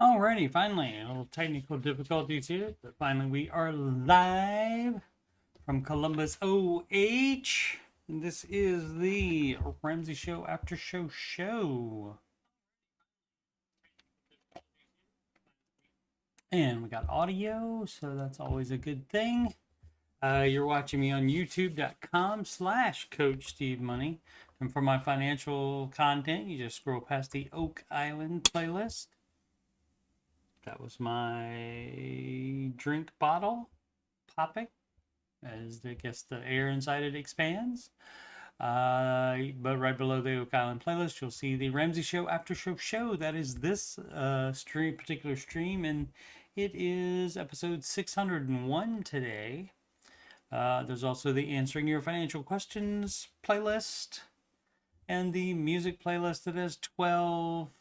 Alrighty, finally, a little technical difficulties here, but finally we are live from Columbus, OH. And this is the Ramsey Show Aftershow. And we got audio, so that's always a good thing. You're watching me on youtube.com/coachstevemoney. And for my financial content, you just scroll past the Oak Island playlist. That was my drink bottle popping as I guess the air inside it expands. But right below the Oak Island playlist, you'll see the Ramsey Show Aftershow show. That is this particular stream, and it is episode 601 today. There's also the Answering Your Financial Questions playlist and the music playlist that has 12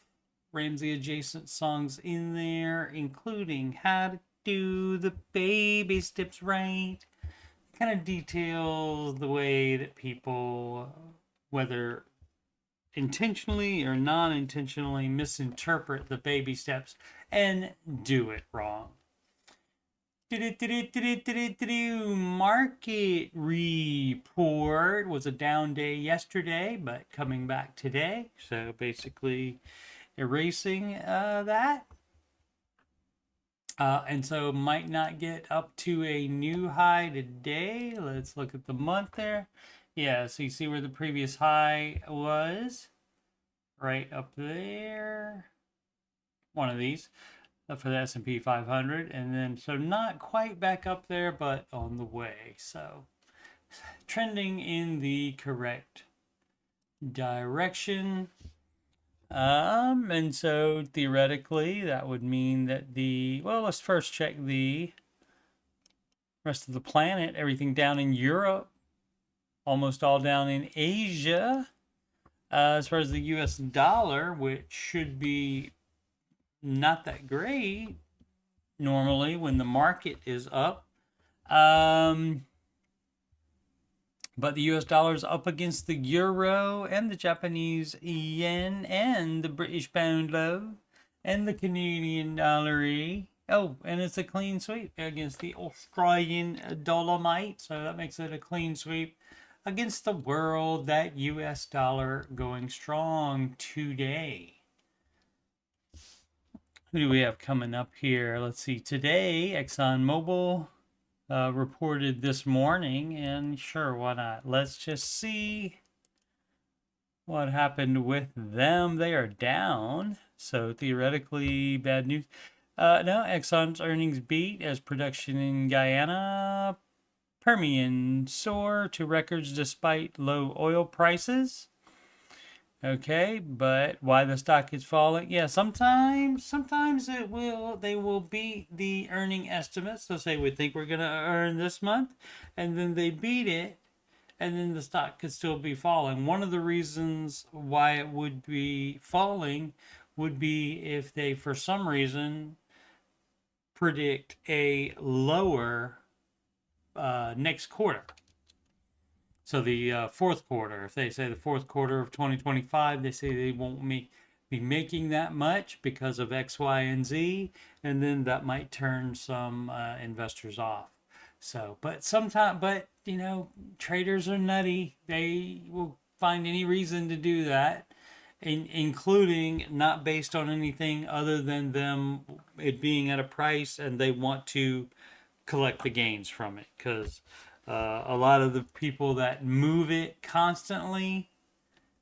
Ramsey adjacent songs in there, including How to Do the Baby Steps Right. Kind of details the way that people, whether intentionally or non-intentionally, misinterpret the baby steps and do it wrong. Market report was a down day yesterday, but coming back today. So basically erasing that. And so might not get up to a new high today. Let's look at the month there. Yeah, so you see where the previous high was. Right up there. One of these for the S&P 500. And then, so not quite back up there, but on the way. So trending in the correct direction. And so theoretically that would mean that let's first check the rest of the planet. Everything down in Europe, almost all down in Asia. As far as the US dollar, which should be not that great normally when the market is up. But the US dollar is up against the euro and the Japanese yen and the British pound low and the Canadian dollar. Oh, and it's a clean sweep against the Australian dolomite. So that makes it a clean sweep against the world. That US dollar going strong today. Who do we have coming up here? Let's see. Today, ExxonMobil reported this morning, and sure, why not? Let's just see what happened with them. They are down, so theoretically bad news. No, Exxon's earnings beat as production in Guyana, Permian soar to records despite low oil prices. Okay, but why the stock is falling? Yeah, sometimes they will beat the earning estimates. They'll say we think we're gonna earn this month, and then they beat it, and then the stock could still be falling. One of the reasons why it would be falling would be if they, for some reason, predict a lower next quarter. So the fourth quarter, if they say the fourth quarter of 2025, they say they won't be making that much because of X, Y, and Z, and then that might turn some investors off. So, but traders are nutty. They will find any reason to do that, including not based on anything other than it being at a price and they want to collect the gains from it, because a lot of the people that move it constantly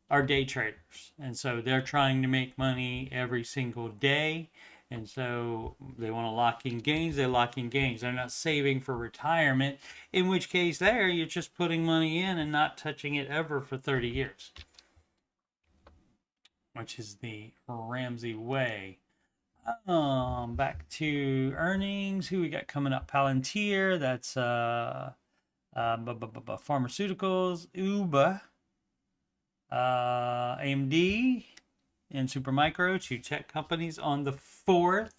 are day traders. And so they're trying to make money every single day. And so they want to lock in gains. They lock in gains. They're not saving for retirement, in which case you're just putting money in and not touching it ever for 30 years, which is the Ramsey way. Back to earnings. Who we got coming up? Palantir. That's pharmaceuticals, Uber, AMD, and Supermicro, two tech companies on the 4th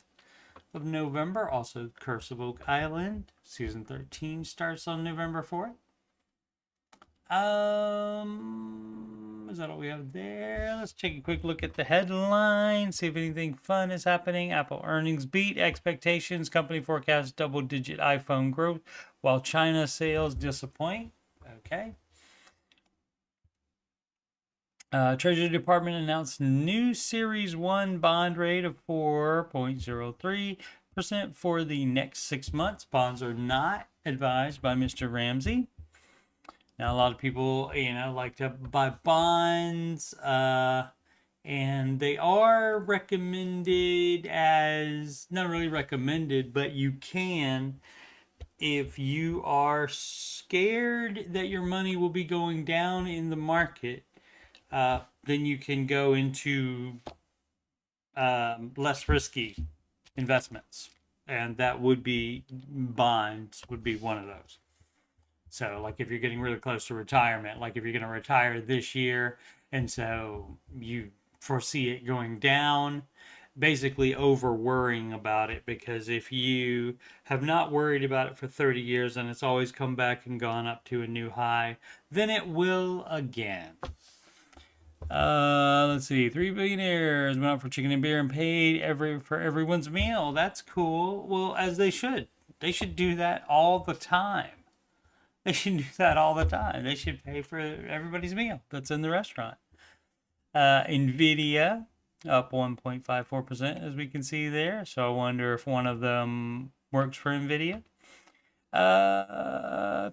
of November. Also, Curse of Oak Island, season 13 starts on November 4th. Is that all we have there? Let's take a quick look at the headline, see if anything fun is happening. Apple earnings beat expectations. Company forecasts double-digit iPhone growth, while China sales disappoint. Okay. Treasury Department announced new Series 1 bond rate of 4.03% for the next 6 months. Bonds are not advised by Mr. Ramsey. Now, a lot of people, like to buy bonds, and they are recommended as, not really recommended, but you can, if you are scared that your money will be going down in the market, then you can go into less risky investments. And that would be, bonds would be one of those. So, like, if you're getting really close to retirement, like if you're going to retire this year, and so you foresee it going down, basically over worrying about it, because if you have not worried about it for 30 years and it's always come back and gone up to a new high, then it will again. Let's see. 3 billionaires went out for chicken and beer and paid for everyone's meal. That's cool. Well, as they should. They should do that all the time. They should do that all the time. They should pay for everybody's meal that's in the restaurant. NVIDIA up 1.54%, as we can see there. So I wonder if one of them works for NVIDIA.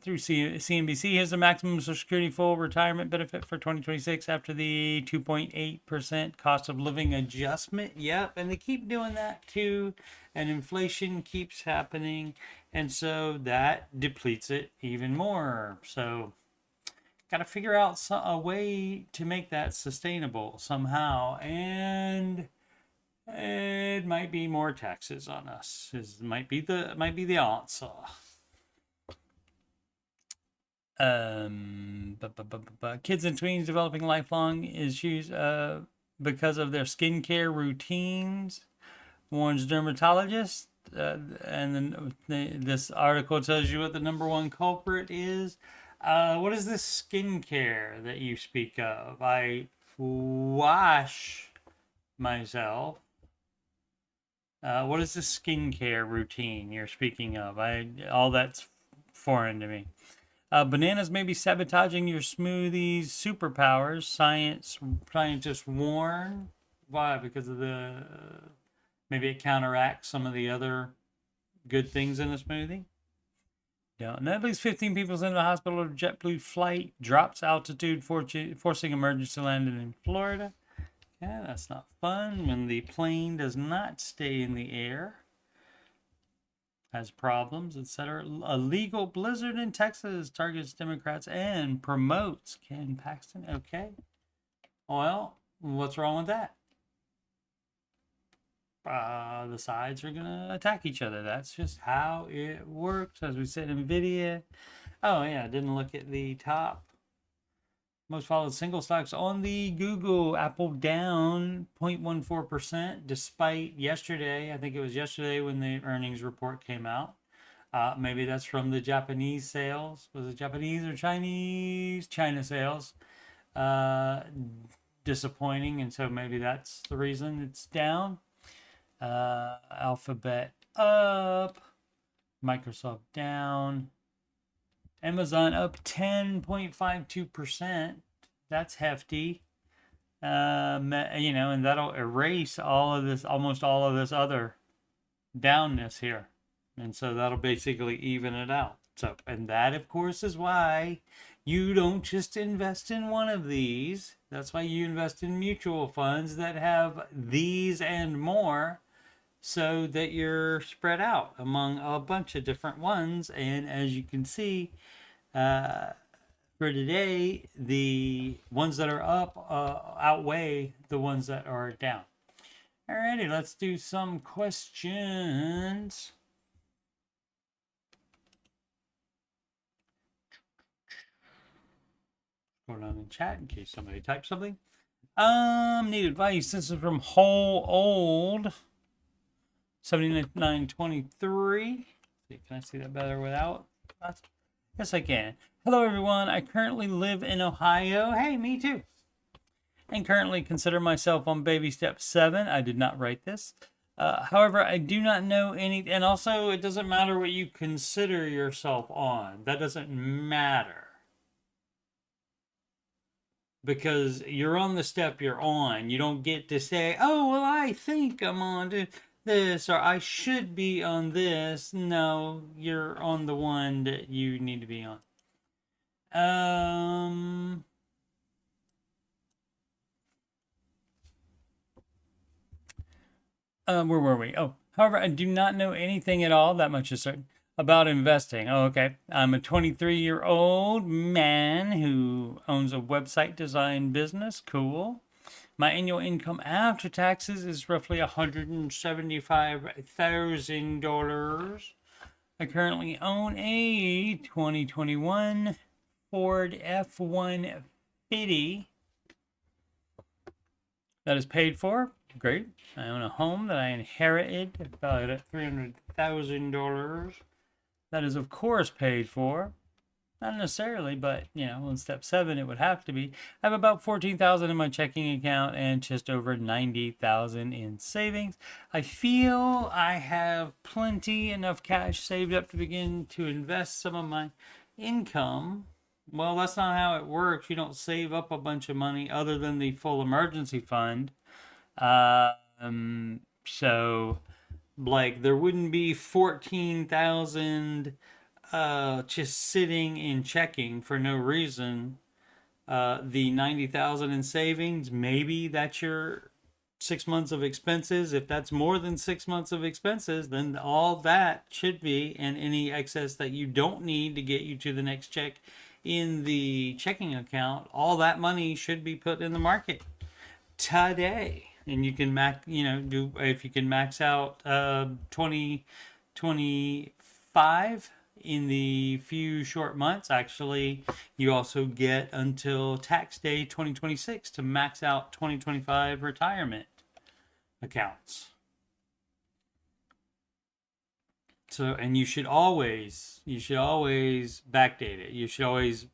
Through CNBC has a maximum Social Security full retirement benefit for 2026 after the 2.8% cost of living adjustment. Yep, and they keep doing that too, and inflation keeps happening, and so that depletes it even more. So got to figure out a way to make that sustainable somehow, and it might be more taxes on us. It might be the answer. Kids and tweens developing lifelong issues because of their skincare routines, warns dermatologist. And then this article tells you what the number one culprit is. What is this skincare that you speak of? I wash myself. What is the skincare routine you're speaking of? All that's foreign to me. Bananas may be sabotaging your smoothie's superpowers. Scientists warn. Why? Because of maybe it counteracts some of the other good things in a smoothie. Yeah, and at least 15 people sent to the hospital of JetBlue flight drops altitude, forcing emergency landing in Florida. Yeah, that's not fun when the plane does not stay in the air. Has problems, etc. A legal blizzard in Texas targets Democrats and promotes Ken Paxton. Okay. Well, what's wrong with that? The sides are going to attack each other. That's just how it works. As we said, NVIDIA. Oh, yeah, I didn't look at the top. Most followed single stocks on the Google. Apple down 0.14% despite yesterday. I think it was yesterday when the earnings report came out. Maybe that's from the Japanese sales. Was it Japanese or Chinese? China sales. Disappointing, and so maybe that's the reason it's down. Alphabet up. Microsoft down. Amazon up 10.52%. That's hefty. And that'll erase almost all of this other downness here. And so that'll basically even it out. So, and that, of course, is why you don't just invest in one of these. That's why you invest in mutual funds that have these and more, so that you're spread out among a bunch of different ones. And as you can see, for today, the ones that are up outweigh the ones that are down. Alrighty, let's do some questions. Going on in chat in case somebody types something. Need advice. This is from Whole Old 7923. Can I see that better without? Yes, I can. Hello, everyone. I currently live in Ohio. Hey, me too. and currently consider myself on baby step 7. I did not write this. However, I do not know any, and also it doesn't matter what you consider yourself on. That doesn't matter. Because you're on the step you're on. You don't get to say, oh, well, I think I'm on this, or I should be on this. No, you're on the one that you need to be on. Where were we? Oh, however, I do not know anything at all, that much is certain, about investing. Oh, okay. I'm a 23-year-old man who owns a website design business. Cool. My annual income after taxes is roughly $175,000. I currently own a 2021 Ford F-150 that is paid for. Great. I own a home that I inherited valued at $300,000. That is, of course, paid for. Not necessarily, but, you know, on step 7, it would have to be. I have about $14,000 in my checking account and just over $90,000 in savings. I feel I have plenty enough cash saved up to begin to invest some of my income. Well, that's not how it works. You don't save up a bunch of money other than the full emergency fund. So, like, there wouldn't be 14,000 just sitting in checking for no reason. The 90,000 in savings, maybe that's your 6 months of expenses. If that's more than 6 months of expenses, then all that should be, and any excess that you don't need to get you to the next check in the checking account, all that money should be put in the market today. And you can if you can max out 2025 in the few short months. Actually, you also get until tax day 2026 to max out 2025 retirement accounts. So, and you should always backdate it. You should always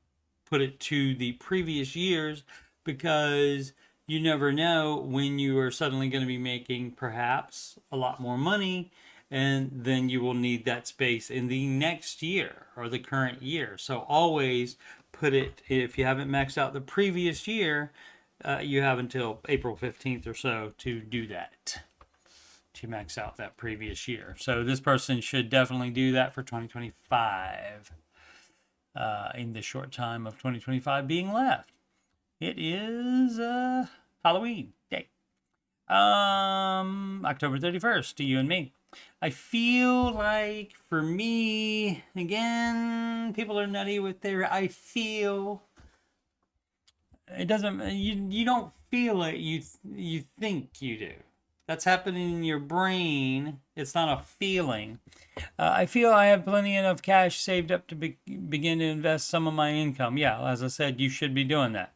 put it to the previous years, because you never know when you are suddenly going to be making perhaps a lot more money, and then you will need that space in the next year or the current year. So always put it, if you haven't maxed out the previous year, you have until April 15th or so to do that, to max out that previous year. So this person should definitely do that for 2025, in the short time of 2025 being left. It is Halloween day. October 31st, to you and me. I feel like, for me, again, people are nutty with their I feel. It doesn't, you don't feel it, you think you do. That's happening in your brain. It's not a feeling. I feel I have plenty enough cash saved up to begin to invest some of my income. Yeah, as I said, you should be doing that.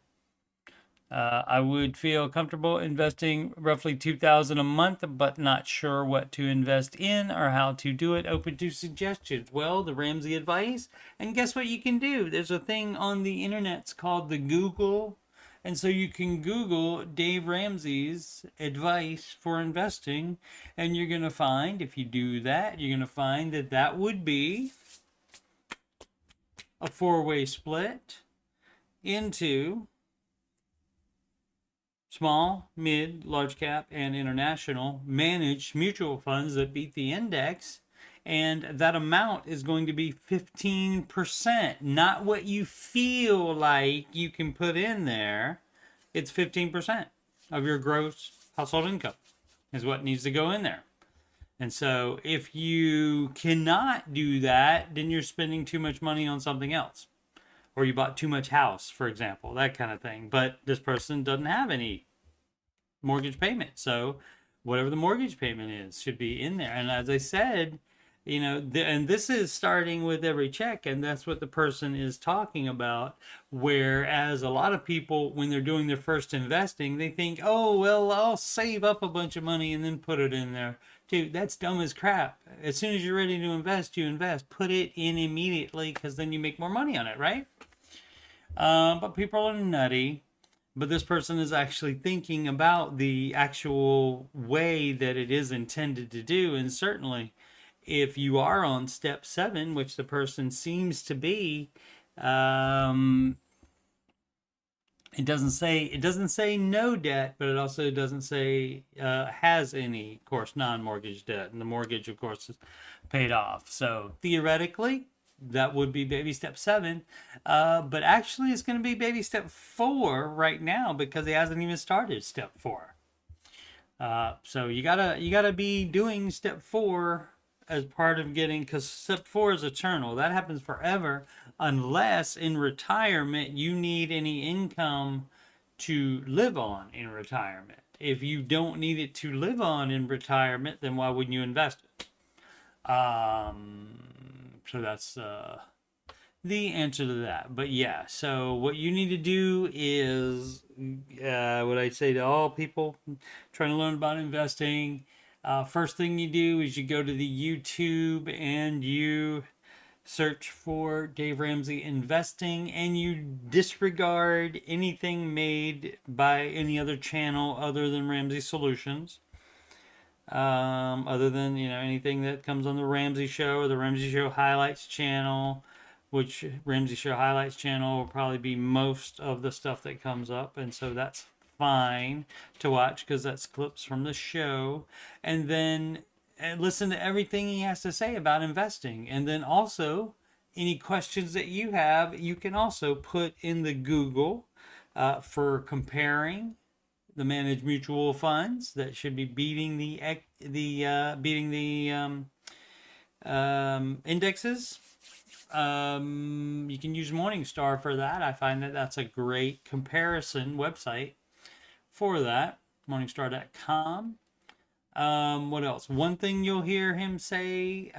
I would feel comfortable investing roughly $2,000 a month, but not sure what to invest in or how to do it. Open to suggestions. Well, the Ramsey advice. And guess what you can do? There's a thing on the internet called the Google. And so you can Google Dave Ramsey's advice for investing. And you're going to find, if you do that, you're going to find that that would be a 4-way split into small, mid, large cap, and international managed mutual funds that beat the index. And that amount is going to be 15%, not what you feel like you can put in there. It's 15% of your gross household income is what needs to go in there. And so if you cannot do that, then you're spending too much money on something else. Or you bought too much house, for example, that kind of thing. But this person doesn't have any mortgage payment. So whatever the mortgage payment is should be in there. And as I said, you know, and this is starting with every check, and that's what the person is talking about. Whereas a lot of people, when they're doing their first investing, they think, oh, well, I'll save up a bunch of money and then put it in there. Dude, that's dumb as crap. As soon as you're ready to invest, you invest. Put it in immediately, because then you make more money on it, right? But people are nutty. but this person is actually thinking about the actual way that it is intended to do. And certainly, if you are on step 7, which the person seems to be, it doesn't say no debt, but it also doesn't say has any, of course, non-mortgage debt, and the mortgage, of course, is paid off. So theoretically, that would be baby step 7, but actually, it's going to be baby step 4 right now because he hasn't even started step 4. So you gotta be doing step 4 as part of getting, because step 4 is eternal. That happens forever unless in retirement you need any income to live on in retirement. If you don't need it to live on in retirement, then why wouldn't you invest it? So that's the answer to that. But yeah, so what you need to do is what I say to all people trying to learn about investing. First thing you do is you go to the YouTube and you search for Dave Ramsey Investing, and you disregard anything made by any other channel other than Ramsey Solutions. Other than, anything that comes on the Ramsey Show or the Ramsey Show Highlights channel, which Ramsey Show Highlights channel will probably be most of the stuff that comes up, and so that's fine to watch because that's clips from the show. And then listen to everything he has to say about investing, and then also any questions that you have, you can also put in the Google for comparing the managed mutual funds that should be beating the indexes. You can use Morningstar for that. I find that that's a great comparison website for that. Morningstar.com. What else? One thing you'll hear him say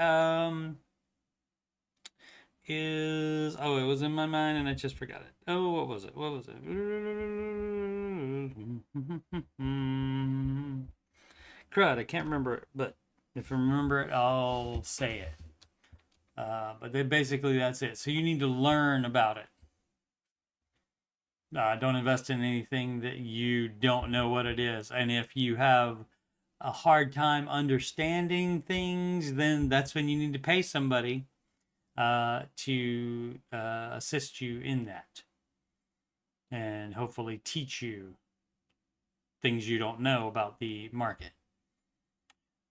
is, it was in my mind and I just forgot it. Oh, what was it? Crud, I can't remember it, but if I remember it, I'll say it. But then basically that's it. So you need to learn about it. Don't invest in anything that you don't know what it is. And if you have a hard time understanding things, then that's when you need to pay somebody to assist you in that, and hopefully teach you things you don't know about the market.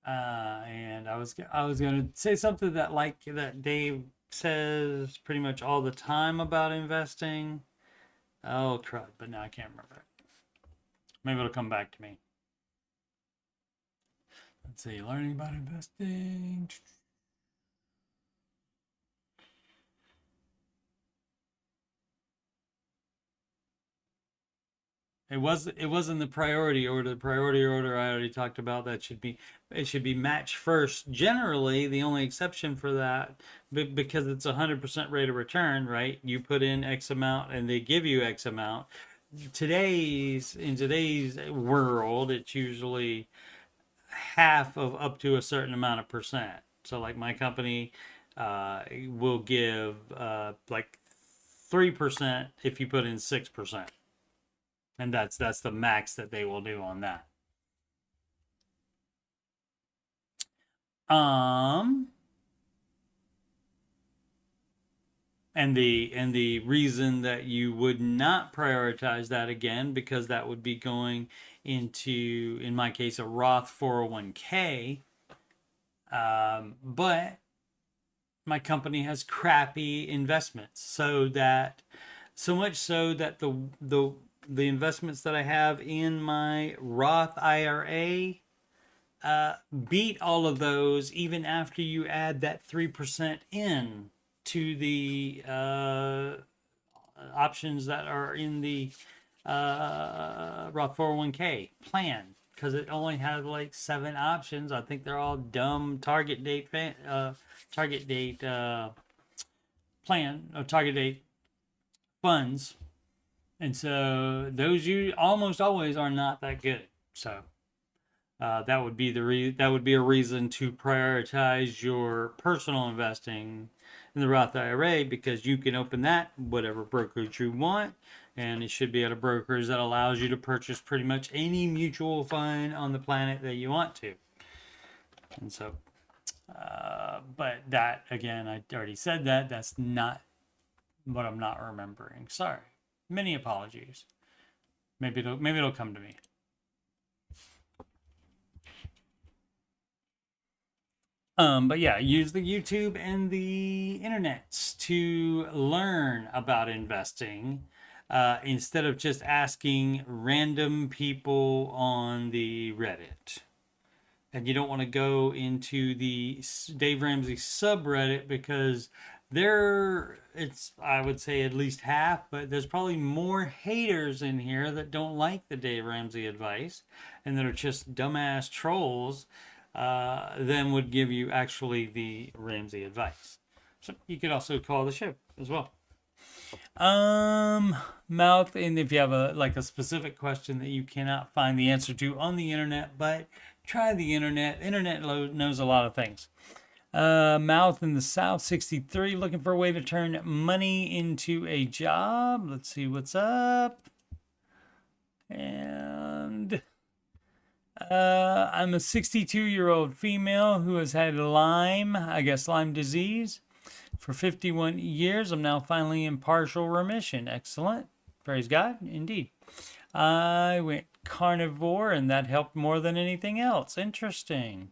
And I was going to say something that Dave says pretty much all the time about investing. Oh crud! But now I can't remember it. Maybe it'll come back to me. Let's see. Learning about investing. It wasn't the priority order. The priority order I already talked about. It should be match first. Generally, the only exception for that, because it's 100% rate of return, right? You put in X amount and they give you X amount. In today's world, it's usually half of up to a certain amount of percent. So like my company will give like 3% if you put in 6%. And that's the max that they will do on that. And the reason that you would not prioritize that, again, because that would be going into, in my case, a Roth 401k. But my company has crappy investments, so much so that the investments that I have in my Roth IRA beat all of those, even after you add that 3% in to the options that are in the Roth 401k plan, because it only has like 7 options. I think they're all dumb target date plan or target date funds. And so those you almost always are not that good. So that would be a reason to prioritize your personal investing in the Roth IRA, because you can open that whatever brokerage you want, And it should be at a brokerage that allows you to purchase pretty much any mutual fund on the planet that you want to. And so, but that, again, I already said that. That's not what I'm not remembering. Sorry. Many apologies. Maybe it'll come to me. But yeah, use the YouTube and the internets to learn about investing instead of just asking random people on the Reddit. And you don't want to go into the Dave Ramsey subreddit because it's, I would say, at least half, but there's probably more haters in here that don't like the Dave Ramsey advice and that are just dumbass trolls than would give you actually the Ramsey advice. So you could also call the show as well. Mouth, and if you have a specific question that you cannot find the answer to on the internet, but try the internet. Internet knows a lot of things. Mouth in the South 63, looking for a way to turn money into a job. Let's see what's up. And I'm a 62-year-old female who has had Lyme disease for 51 years. I'm now finally in partial remission. Excellent. Praise God, indeed. I went carnivore, and that helped more than anything else. Interesting.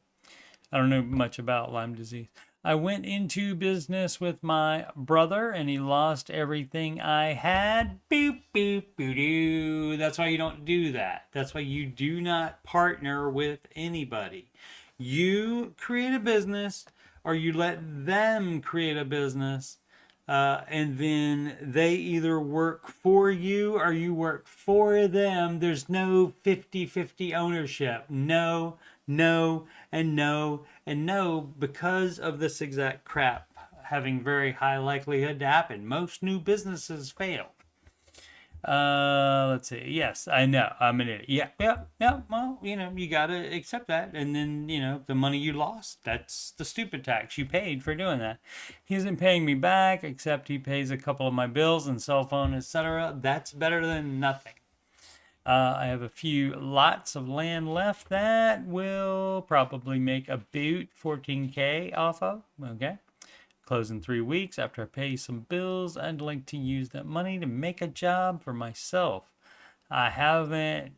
I don't know much about Lyme disease. I went into business with my brother, and he lost everything I had. Boop, boop, boo, doo. That's why you don't do that. That's why you do not partner with anybody. You create a business, or you let them create a business, and then they either work for you or you work for them. There's no 50-50 ownership. No, no, and no, and no, because of this exact crap having very high likelihood to happen. Most new businesses fail. Let's see. Yes, I know. I'm an idiot. Yeah. Well, you got to accept that. And then, the money you lost, that's the stupid tax you paid for doing that. He isn't paying me back, except he pays a couple of my bills and cell phone, etc. That's better than nothing. I have a few lots of land left that will probably make about 14K off of. Okay. Close in 3 weeks. After I pay some bills, I'd like to use that money to make a job for myself. I haven't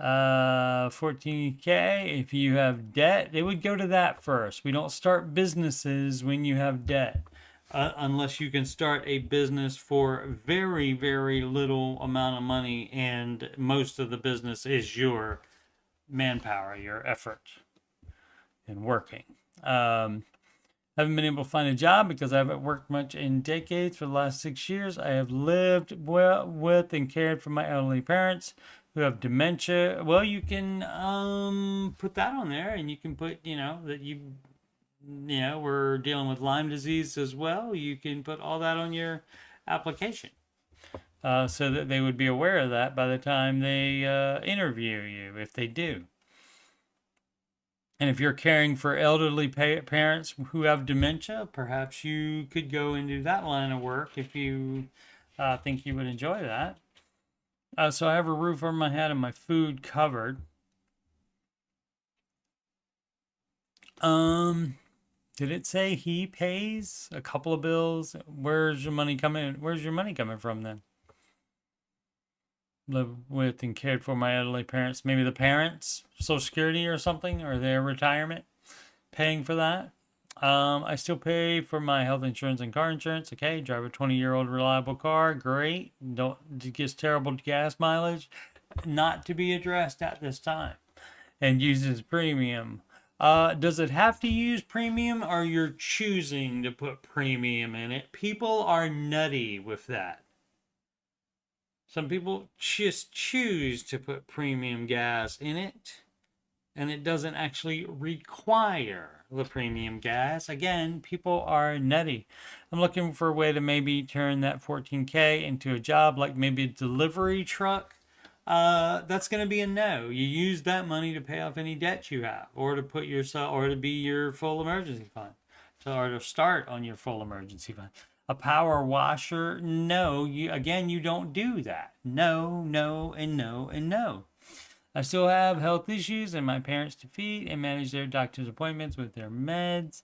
14K. If you have debt, it would go to that first. We don't start businesses when you have debt. Unless you can start a business for very, very little amount of money, and most of the business is your manpower, your effort in working. Haven't been able to find a job because I haven't worked much in decades. For the last 6 years, I have lived with and cared for my elderly parents who have dementia. Well, you can put that on there, and you can put, that we're dealing with Lyme disease as well. You can put all that on your application so that they would be aware of that by the time they interview you, if they do. And if you're caring for elderly parents who have dementia, perhaps you could go and do that line of work if you think you would enjoy that. So I have a roof over my head and my food covered. Did it say he pays a couple of bills? Where's your money coming from then? Live with and cared for my elderly parents. Maybe the parents, Social Security or something, or their retirement, paying for that. I still pay for my health insurance and car insurance. Okay, drive a 20-year-old reliable car. Great. It gets terrible gas mileage. Not to be addressed at this time. And uses premium. Does it have to use premium, or you're choosing to put premium in it? People are nutty with that. Some people just choose to put premium gas in it, and it doesn't actually require the premium gas. Again, people are nutty. I'm looking for a way to maybe turn that 14K into a job, like maybe a delivery truck. That's going to be a no. You use that money to pay off any debt you have, or to or to be your full emergency fund, or to start on your full emergency fund. A power washer, no. You don't do that. No, no, and no, and no. I still have health issues and my parents to feed and manage their doctor's appointments with their meds.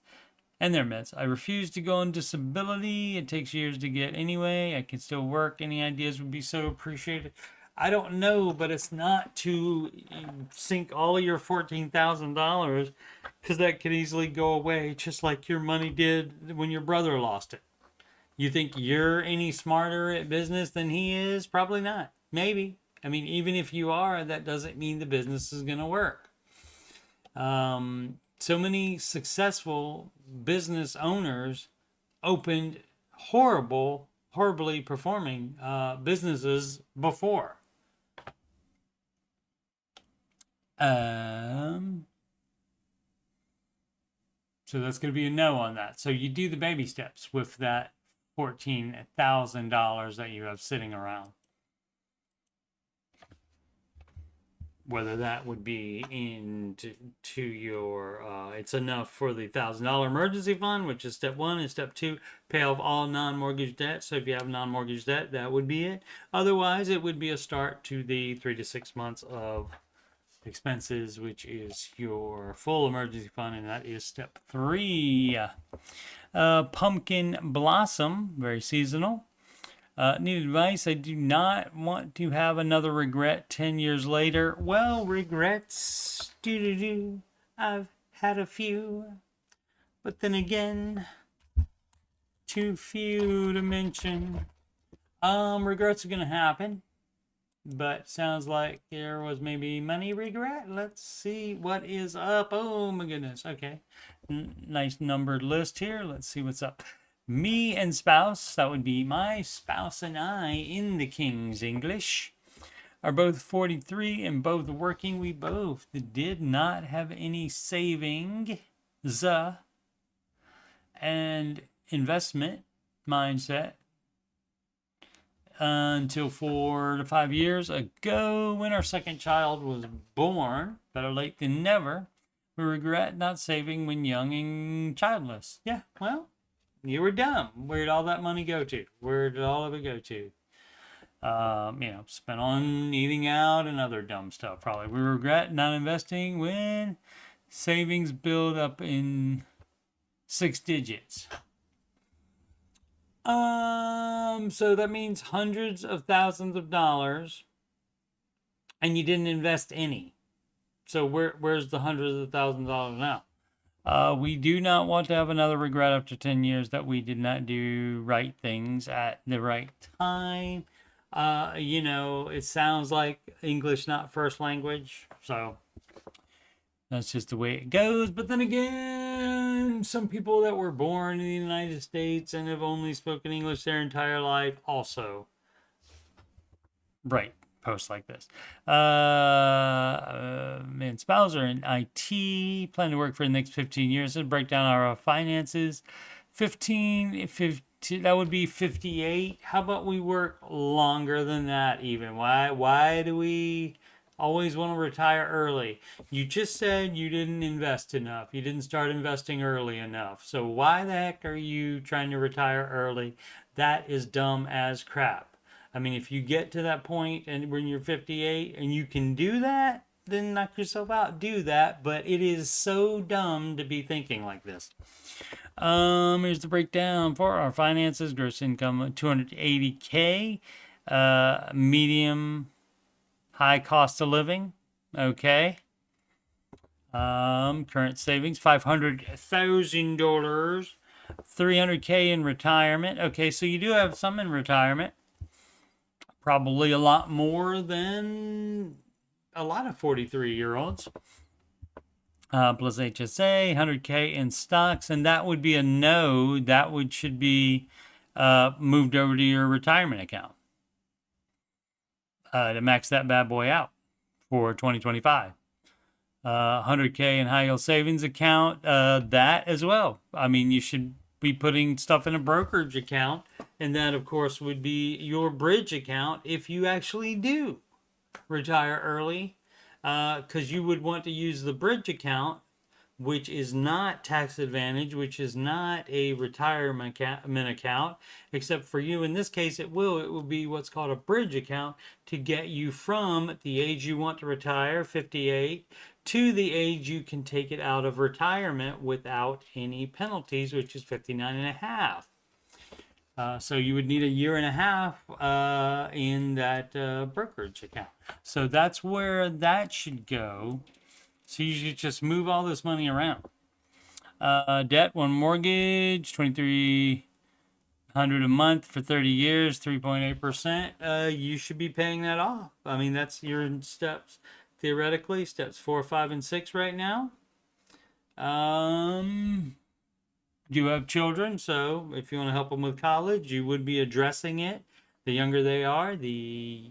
I refuse to go on disability. It takes years to get anyway. I can still work. Any ideas would be so appreciated. I don't know, but it's not to sink all of your $14,000 because that could easily go away just like your money did when your brother lost it. You think you're any smarter at business than he is? Probably not. Maybe. I mean, even if you are, that doesn't mean the business is going to work. So many successful business owners opened horribly performing businesses before. So that's going to be a no on that. So you do the baby steps with that $14,000 that you have sitting around. Whether that would be into your, it's enough for the $1,000 emergency fund, which is step 1, and step 2, pay off all non-mortgage debt. So if you have non-mortgage debt, that would be it. Otherwise, it would be a start to the 3 to 6 months of expenses, which is your full emergency fund, and that is step 3. Pumpkin blossom, very seasonal. Need advice. I do not want to have another regret 10 years later. Well, regrets, I've had a few, but then again, too few to mention. Regrets are gonna happen, but sounds like there was maybe money regret. Let's see what is up. Oh my goodness. Okay, nice numbered list here. Let's see what's up. Me and spouse, that would be my spouse and I in the King's English, are both 43 and both working. We both did not have any savings and investment mindset until 4 to 5 years ago when our second child was born. Better late than never. We regret not saving when young and childless. Yeah, well, you were dumb. Where'd all that money go to? Where did all of it go to? Spent on eating out and other dumb stuff, probably. We regret not investing when savings build up in 6 digits. So that means hundreds of thousands of dollars, and you didn't invest any. So where's the hundreds of thousands of dollars now? We do not want to have another regret after 10 years that we did not do right things at the right time. It sounds like English not first language, so that's just the way it goes. But then again, some people that were born in the United States and have only spoken English their entire life also write posts like this. And spouse are in IT, plan to work for the next 15 years. So break down our finances. 15, that would be 58. How about we work longer than that even? Why do we always want to retire early? You just said you didn't invest enough. You didn't start investing early enough. So why the heck are you trying to retire early? That is dumb as crap. I mean, if you get to that point and when you're 58 and you can do that, then knock yourself out, do that. But it is so dumb to be thinking like this. Here's the breakdown for our finances. Gross income, $280K. Medium, high cost of living. Okay. Current savings, $500,000. $300K in retirement. Okay, so you do have some in retirement. Probably a lot more than a lot of 43-year-olds. Plus HSA, 100K in stocks, and that would be a no. That should be moved over to your retirement account to max that bad boy out for 2025. 100K in high yield savings account, that as well. I mean, you should be putting stuff in a brokerage account, and that of course would be your bridge account if you actually do retire early, because you would want to use the bridge account which is not tax advantage, which is not a retirement account, except for you in this case it will be what's called a bridge account to get you from the age you want to retire, 58, to the age you can take it out of retirement without any penalties, which is 59 and a half. So you would need a year and a half in that brokerage account. So that's where that should go. So you should just move all this money around. Debt, one mortgage, $2,300 a month for 30 years, 3.8%. You should be paying that off. I mean, that's your steps, theoretically, steps 4, 5, and 6 right now. Do have children, so if you want to help them with college, you would be addressing it. The younger they are, the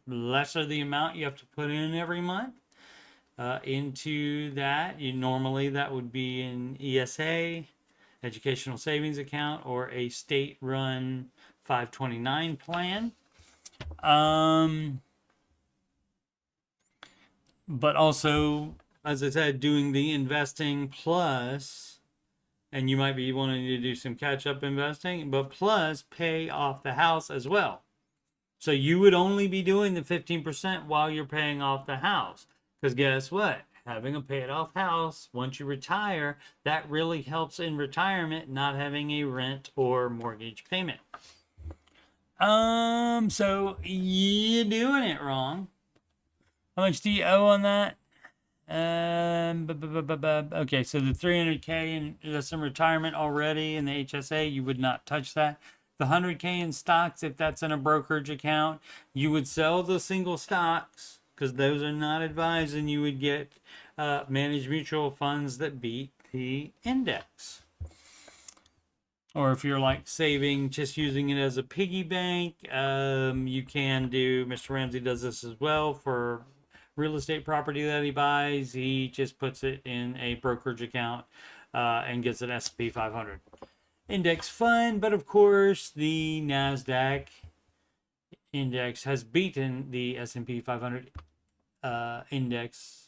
lesser the amount you have to put in every month into that. Normally that would be an ESA, educational savings account, or a state-run 529 plan. But also, as I said, doing the investing plus, and you might be wanting to do some catch-up investing, but plus pay off the house as well. So you would only be doing the 15% while you're paying off the house. Because guess what? Having a paid-off house, once you retire, that really helps in retirement, not having a rent or mortgage payment. So you're doing it wrong. How much do you owe on that? Okay, so the $300K that's in retirement already in the HSA, you would not touch that. The $100K in stocks, if that's in a brokerage account, you would sell the single stocks because those are not advised, and you would get managed mutual funds that beat the index. Or if you're like saving, just using it as a piggy bank, you can do, Mr. Ramsey does this as well for real estate property that he buys. He just puts it in a brokerage account and gets an S&P 500 index fund. But of course, the NASDAQ index has beaten the S&P 500 index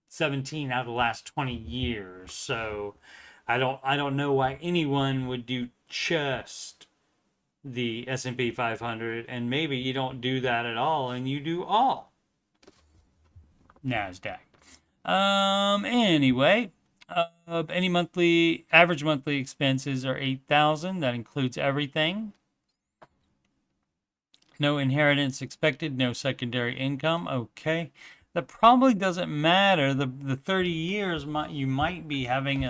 17 out of the last 20 years. So I don't know why anyone would do just the S&P 500, and maybe you don't do that at all and you do all NASDAQ. Anyway, any average monthly expenses are $8,000. That includes everything. No inheritance expected, no secondary income. Okay. That probably doesn't matter. The 30 years you might be having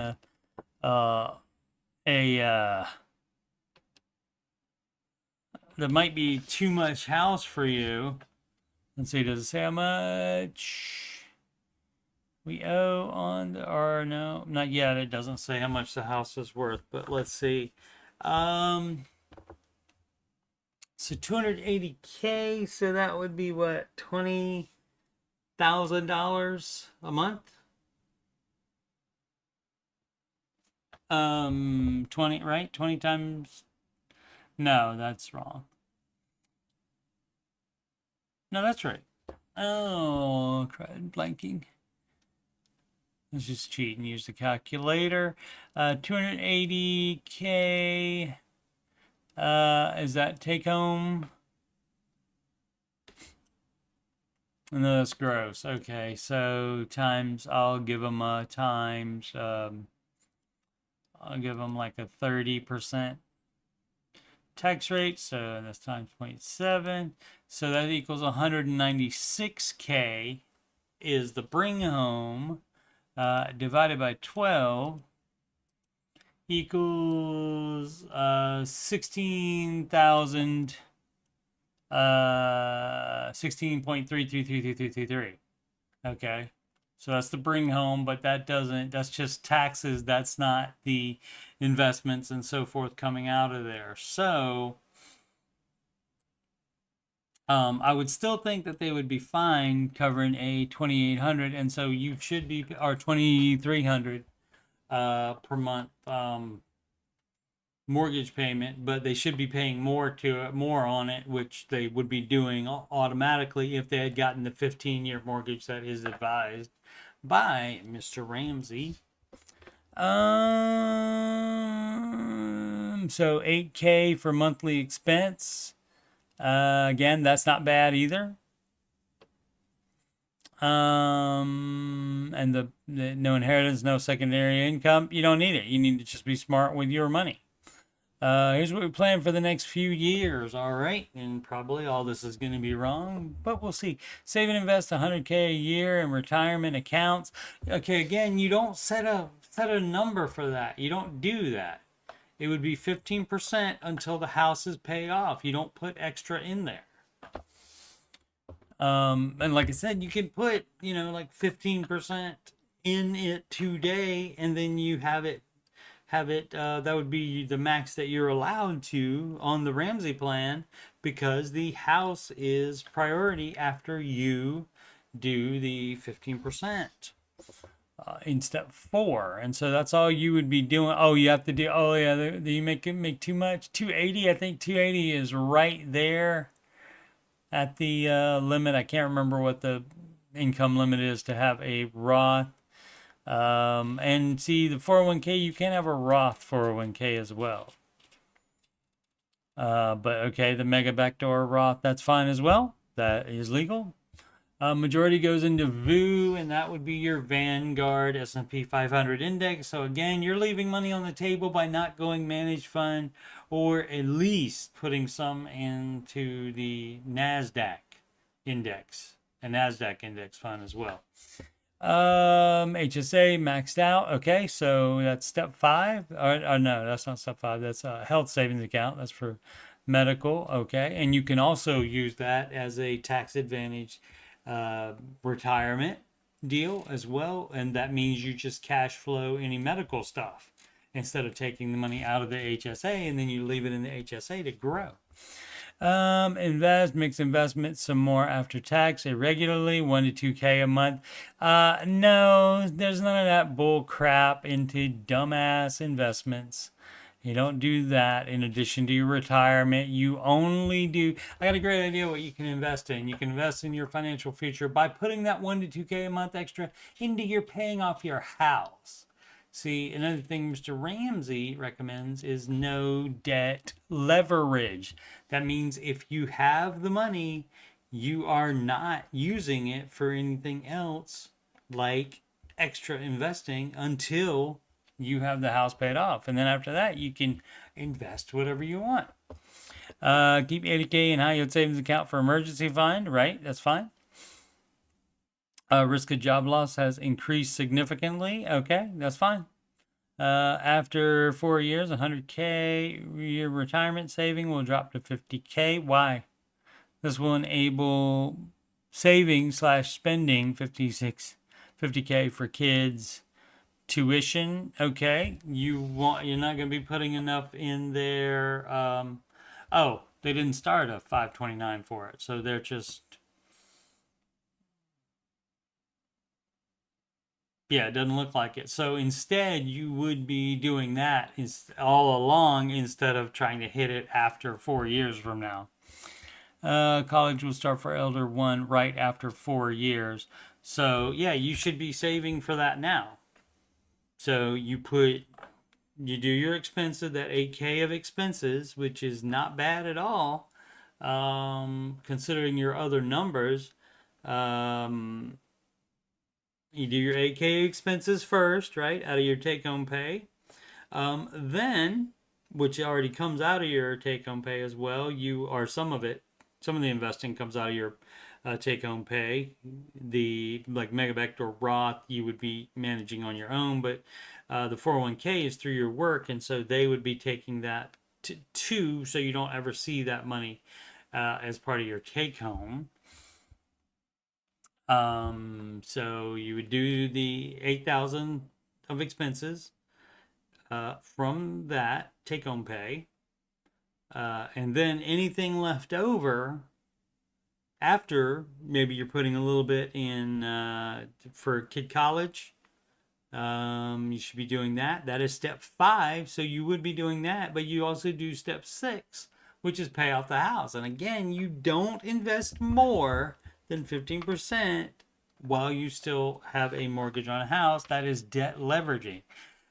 there might be too much house for you. Let's see, does it say how much we owe on the, or no, not yet. It doesn't say how much the house is worth, but let's see. So $280K, so that would be what, $20,000 a month? 20, right? 20 times, no, that's wrong. No, that's right. Oh, crud, blanking. Let's just cheat and use the calculator. 280K. Is that take home? No, that's gross. Okay, so times, I'll give them times, I'll give them like a 30% tax rate, so that's times 0.7. So that equals 196K is the bring home, divided by 12 equals 16,000, 16.333333. Okay, so that's the bring home, but that's just taxes. That's not the investments and so forth coming out of there. So I would still think that they would be fine covering a 2,800, and so you should be, or 2,300 per month mortgage payment, but they should be paying more on it, which they would be doing automatically if they had gotten the 15-year mortgage that is advised by Mr. Ramsey. So 8K for monthly expense. Again, that's not bad either. And the no inheritance, no secondary income. You don't need it. You need to just be smart with your money. Here's what we plan for the next few years. All right, and probably all this is going to be wrong, but we'll see. Save and invest 100K a year in retirement accounts. Okay, again, you don't set a number for that. You don't do that. It would be 15% until the house is paid off. You don't put extra in there. And like I said, you can put, like 15% in it today, and then you have it, that would be the max that you're allowed to on the Ramsey plan, because the house is priority after you do the 15%. In step 4, and so that's all you would be doing. Oh, you have to do, oh yeah, you make too much. 280, I think 280 is right there at the limit. I can't remember what the income limit is to have a Roth. And see, the 401k, you can have a Roth 401k as well. But okay, the mega backdoor Roth, that's fine as well. That is legal. Majority goes into VU, and that would be your Vanguard S&P 500 index. So again, you're leaving money on the table by not going managed fund, or at least putting some into the NASDAQ index, a NASDAQ index fund as well. HSA maxed out. Okay, so that's step 5. Or no, that's not step 5. That's a health savings account. That's for medical. Okay, and you can also use that as a tax advantage retirement deal as well, and that means you just cash flow any medical stuff instead of taking the money out of the HSA and then you leave it in the HSA to grow. Mix investments some more after tax irregularly, 1 to 2K a month. No, there's none of that bull crap into dumbass investments. You don't do that in addition to your retirement. You only do, I got a great idea what you can invest in. You can invest in your financial future by putting that 1 to 2K a month extra into your paying off your house. See, another thing Mr. Ramsey recommends is no debt leverage. That means if you have the money, you are not using it for anything else like extra investing until you have the house paid off. And then after that, you can invest whatever you want. Keep 80K in high yield savings account for emergency fund, right? That's fine. Risk of job loss has increased significantly. Okay, that's fine. After 4 years, 100K year retirement saving will drop to 50K. Why? This will enable saving / spending 50K for kids tuition. Okay, you're not going to be putting enough in there. Oh, they didn't start a 529 for it, so they're just, yeah, it doesn't look like it. So instead, you would be doing that all along instead of trying to hit it after 4 years from now. College will start for Elder 1 right after 4 years. So yeah, you should be saving for that now. So you do your expenses, that 8K of expenses, which is not bad at all, considering your other numbers. You do your 8K expenses first, right, out of your take-home pay. Then, which already comes out of your take-home pay as well, some of the investing comes out of your take-home pay. The mega backdoor Roth you would be managing on your own, but the 401k is through your work, and so they would be taking that too, so you don't ever see that money as part of your take-home. So you would do the 8,000 of expenses from that take-home pay, and then anything left over after, maybe you're putting a little bit in for kid college. You should be doing that. That is step 5. So you would be doing that, but you also do step 6, which is pay off the house. And again, you don't invest more than 15% while you still have a mortgage on a house. That is debt leveraging.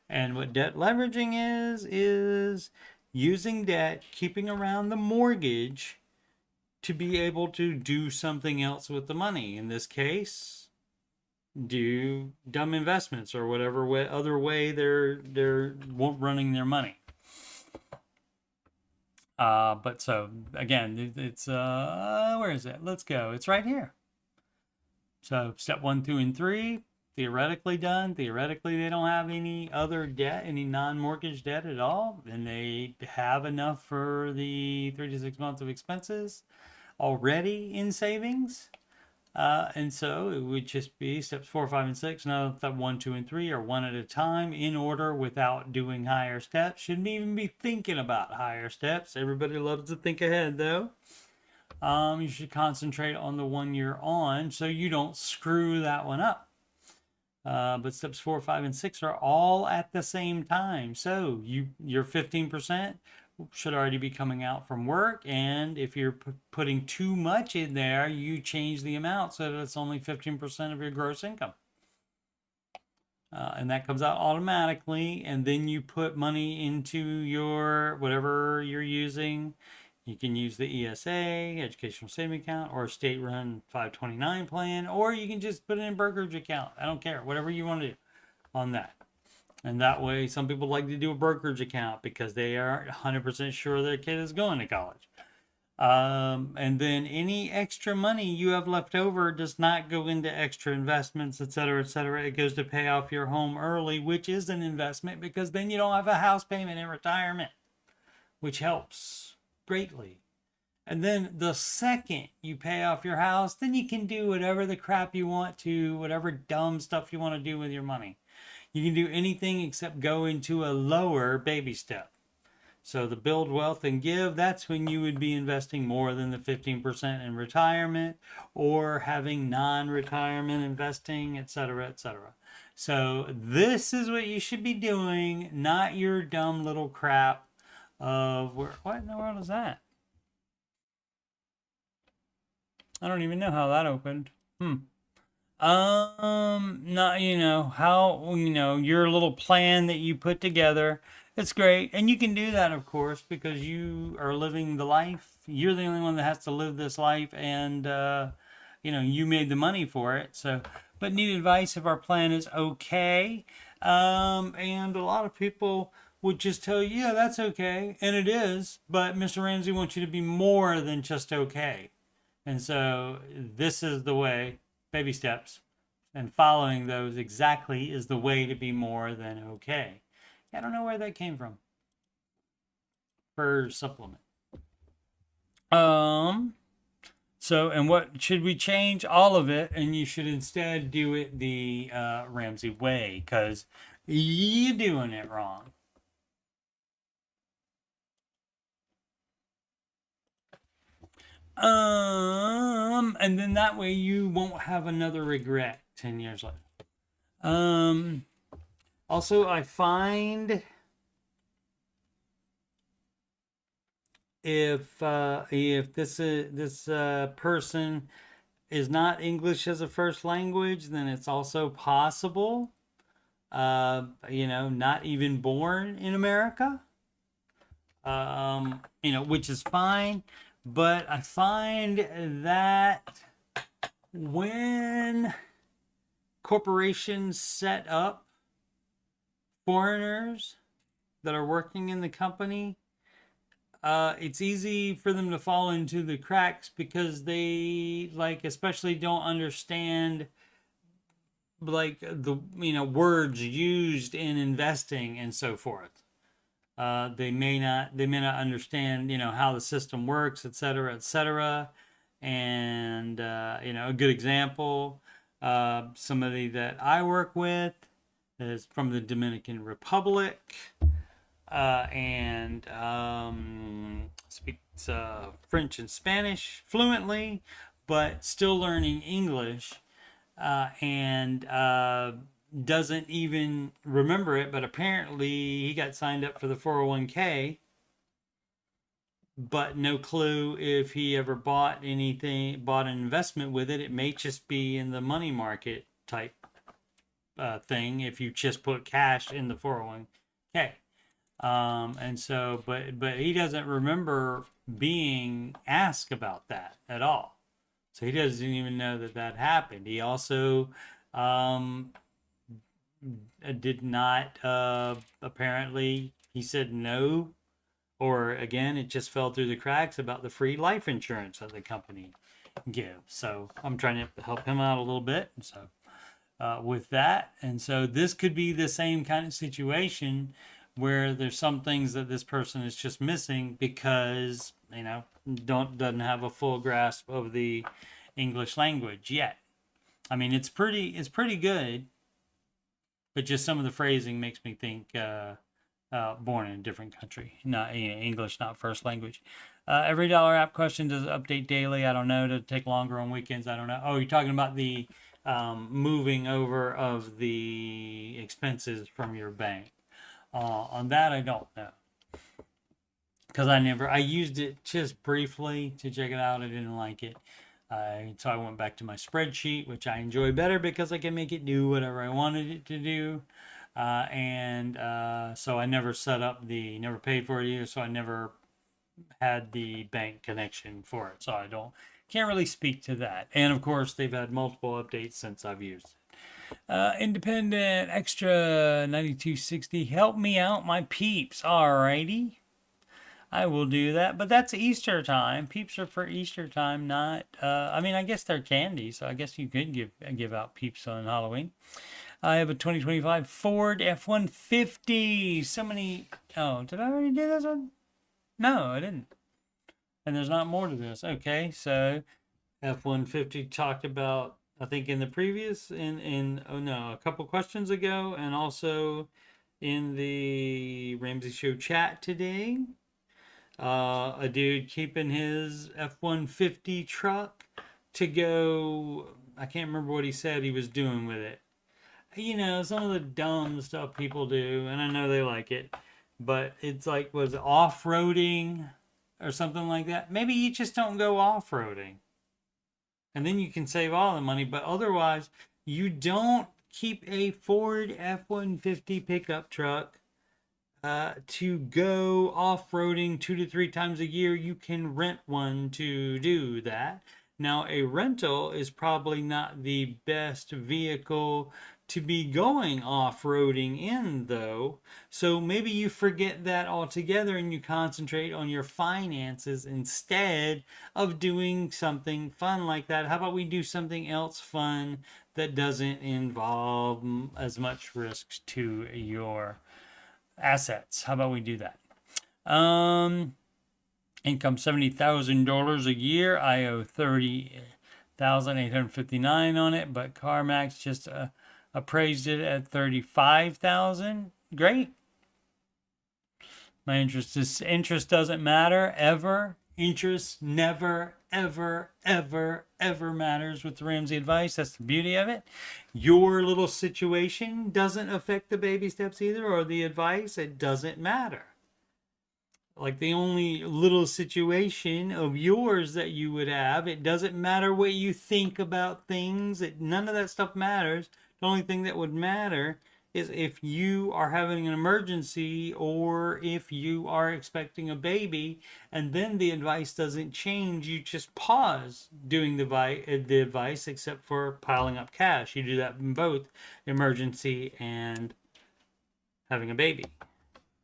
And what debt leveraging is using debt, keeping around the mortgage to be able to do something else with the money. In this case, do dumb investments or whatever other way they're running their money. But so again, it's where is it? Let's go. It's right here. So step 1, 2, and 3, theoretically done. Theoretically, they don't have any other debt, any non-mortgage debt at all, and they have enough for the 3 to 6 months of expenses already in savings. And so it would just be steps 4, 5, and 6. Now, step 1, 2, and 3 are one at a time in order without doing higher steps. Shouldn't even be thinking about higher steps. Everybody loves to think ahead, though. You should concentrate on the one you're on so you don't screw that one up. But steps 4, 5, and 6 are all at the same time. So your 15% should already be coming out from work, and if you're putting too much in there, you change the amount so that it's only 15% of your gross income. And that comes out automatically, and then you put money into your whatever you're using. You can use the ESA, Educational Savings Account, or a state-run 529 plan, or you can just put it in a brokerage account. I don't care, whatever you want to do on that. And that way, some people like to do a brokerage account because they aren't 100% sure their kid is going to college. And then any extra money you have left over does not go into extra investments, etc., etc. It goes to pay off your home early, which is an investment because then you don't have a house payment in retirement, which helps greatly. And then the second you pay off your house, then you can do whatever the crap you want to, whatever dumb stuff you want to do with your money. You can do anything except go into a lower baby step. So the build wealth and give, that's when you would be investing more than the 15% in retirement or having non-retirement investing, etc., etc. So this is what you should be doing, not your dumb little crap of what in the world is that? I don't even know how that opened. Not, how, your little plan that you put together. It's great. And you can do that, of course, because you are living the life. You're the only one that has to live this life, and, you made the money for it. So, but need advice if our plan is okay. And a lot of people would just tell you, yeah, that's okay. And it is, but Mr. Ramsey wants you to be more than just okay. And so this is the way, baby steps, and following those exactly is the way to be more than okay. I don't know where that came from. For supplement. So, and what should we change? All of it, and you should instead do it the Ramsey way, because you're doing it wrong. And then that way you won't have another regret 10 years later. Also, I find if this person is not English as a first language, then it's also possible, not even born in America, which is fine. But I find that when corporations set up foreigners that are working in the company, it's easy for them to fall into the cracks because they especially don't understand the words used in investing and so forth. They may not understand how the system works, etc., etc. And a good example, somebody that I work with is from the Dominican Republic, and speaks French and Spanish fluently, but still learning English, and doesn't even remember it, but apparently he got signed up for the 401k, but no clue if he ever bought an investment with it. It may just be in the money market type thing if you just put cash in the 401k. And so, but he doesn't remember being asked about that at all. So he doesn't even know that that happened. He also did not, apparently, he said no, or again, it just fell through the cracks about the free life insurance that the company gives. So I'm trying to help him out a little bit. So with that, and so this could be the same kind of situation where there's some things that this person is just missing because doesn't have a full grasp of the English language yet. I mean, it's pretty good, but just some of the phrasing makes me think born in a different country, not English, not first language. Every dollar app question, does it update daily? I don't know. Does it take longer on weekends? I don't know. Oh, you're talking about the moving over of the expenses from your bank. On that, I don't know. Because I used it just briefly to check it out. I didn't like it. So I went back to my spreadsheet, which I enjoy better because I can make it do whatever I wanted it to do. So I never never paid for it either. So I never had the bank connection for it. So can't really speak to that. And of course, they've had multiple updates since I've used it. Independent Extra 9260. Help me out, my peeps. Alrighty. I will do that. But that's Easter time. Peeps are for Easter time, not... I mean, I guess they're candy, so I guess you could give out peeps on Halloween. I have a 2025 Ford F-150. So many... Oh, did I already do this one? No, I didn't. And there's not more to this. Okay, so F-150 talked about, I think in the previous, a couple questions ago, and also in the Ramsey Show chat today. A dude keeping his F-150 truck to go, I can't remember what he said he was doing with it. Some of the dumb stuff people do, and I know they like it, but it's like, was off-roading or something like that. Maybe you just don't go off-roading. And then you can save all the money, but otherwise, you don't keep a Ford F-150 pickup truck to go off-roading 2 to 3 times a year. You can rent one to do that. Now, a rental is probably not the best vehicle to be going off-roading in, though. So maybe you forget that altogether and you concentrate on your finances instead of doing something fun like that. How about we do something else fun that doesn't involve as much risk to your assets? How about we do that? Income $70,000 a year. I owe $30,859 on it, but CarMax just appraised it at $35,000. Great. My interest doesn't matter ever. Interest never, ever, ever, ever matters with the Ramsey advice. That's the beauty of it. Your little situation doesn't affect the baby steps either, or the advice. It doesn't matter. Like the only little situation of yours that you would have, it doesn't matter what you think about things. None of that stuff matters. The only thing that would matter is if you are having an emergency or if you are expecting a baby, and then the advice doesn't change. You just pause doing the advice, except for piling up cash. You do that in both emergency and having a baby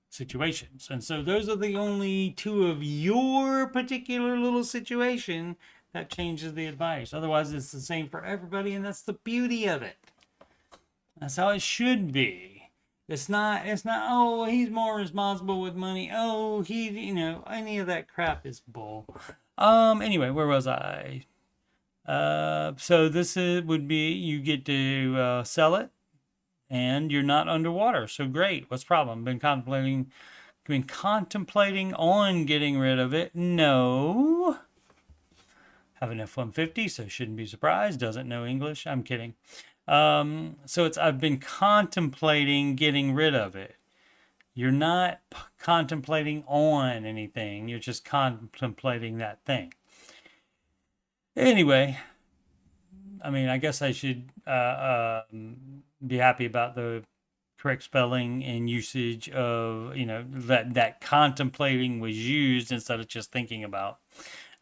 situations. And so those are the only two of your particular little situation that changes the advice. Otherwise, it's the same for everybody, and that's the beauty of it. That's how it should be. It's not, oh, he's more responsible with money. Oh, any of that crap is bull. Anyway, where was I? So this would be, you get to sell it, and you're not underwater. So great. What's the problem? Been contemplating on getting rid of it? No. Have an F-150, so shouldn't be surprised. Doesn't know English. I'm kidding. So I've been contemplating getting rid of it. You're not contemplating on anything. You're just contemplating that thing. Anyway, I mean, I guess I should be happy about the correct spelling and usage of, that contemplating was used instead of just thinking about,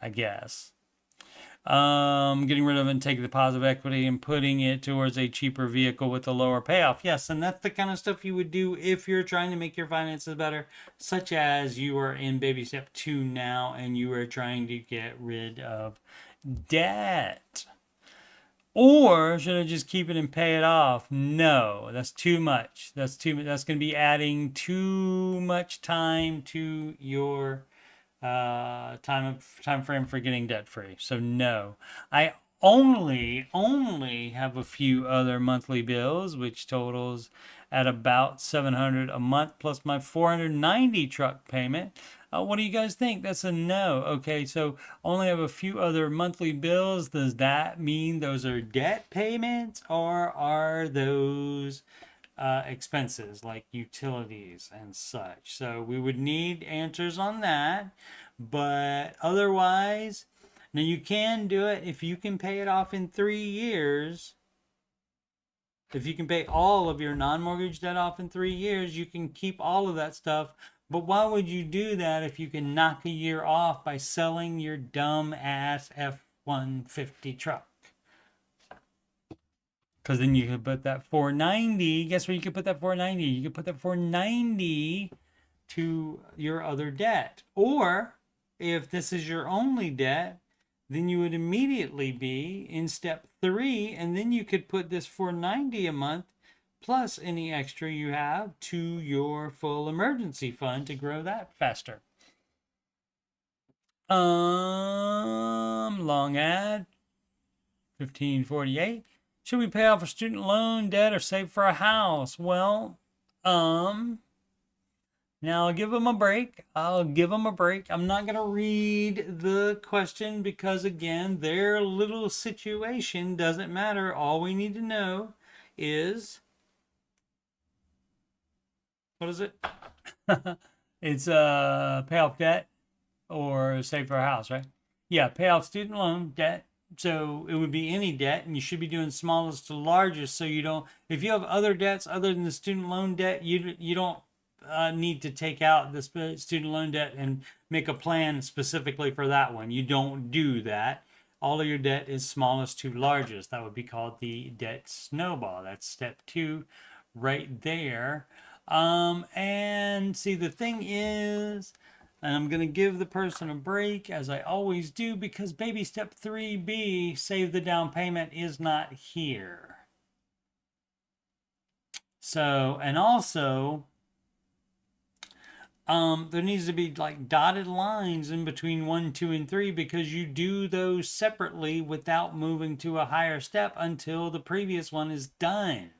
I guess. Getting rid of and taking the positive equity and putting it towards a cheaper vehicle with a lower payoff. Yes, and that's the kind of stuff you would do if you're trying to make your finances better, such as you are in baby step 2 now and you are trying to get rid of debt. Or should I just keep it and pay it off? No, that's too much. That's going to be adding too much time to your time frame for getting debt free. So no, I only have a few other monthly bills, which totals at about $700 a month plus my $490 truck payment. What do you guys think? That's a no. Okay, so only have a few other monthly bills. Does that mean those are debt payments, or are those expenses like utilities and such? So we would need answers on that. But otherwise, now you can do it if you can pay it off in 3 years. If you can pay all of your non-mortgage debt off in 3 years, you can keep all of that stuff. But why would you do that if you can knock a year off by selling your dumb ass F-150 truck? Because then you could put that 490. Guess where you could put that 490? You could put that 490 to your other debt. Or if this is your only debt, then you would immediately be in step 3, and then you could put this $490 a month plus any extra you have to your full emergency fund to grow that faster. Long ad 1548. Should we pay off a student loan debt or save for a house? Well, now I'll give them a break. I'm not going to read the question because, again, their little situation doesn't matter. All we need to know is, what is it? It's pay off debt or save for a house, right? Yeah, pay off student loan debt. So it would be any debt, and you should be doing smallest to largest. So you don't, if you have other debts other than the student loan debt, you don't need to take out the student loan debt and make a plan specifically for that one. You don't do that. All of your debt is smallest to largest. That would be called the debt snowball. That's step 2 right there. And see, the thing is, and I'm going to give the person a break, as I always do, because baby step 3B, save the down payment, is not here. So, and also, there needs to be like dotted lines in between 1, 2, and 3, because you do those separately without moving to a higher step until the previous one is done.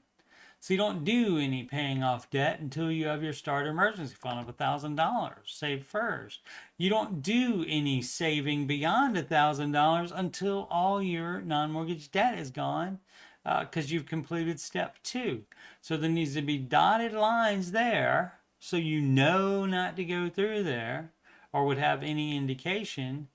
So you don't do any paying off debt until you have your start emergency fund of $1,000 saved first. You don't do any saving beyond $1,000 until all your non-mortgage debt is gone, because you've completed step 2. So there needs to be dotted lines there so you know not to go through there or would have any indication.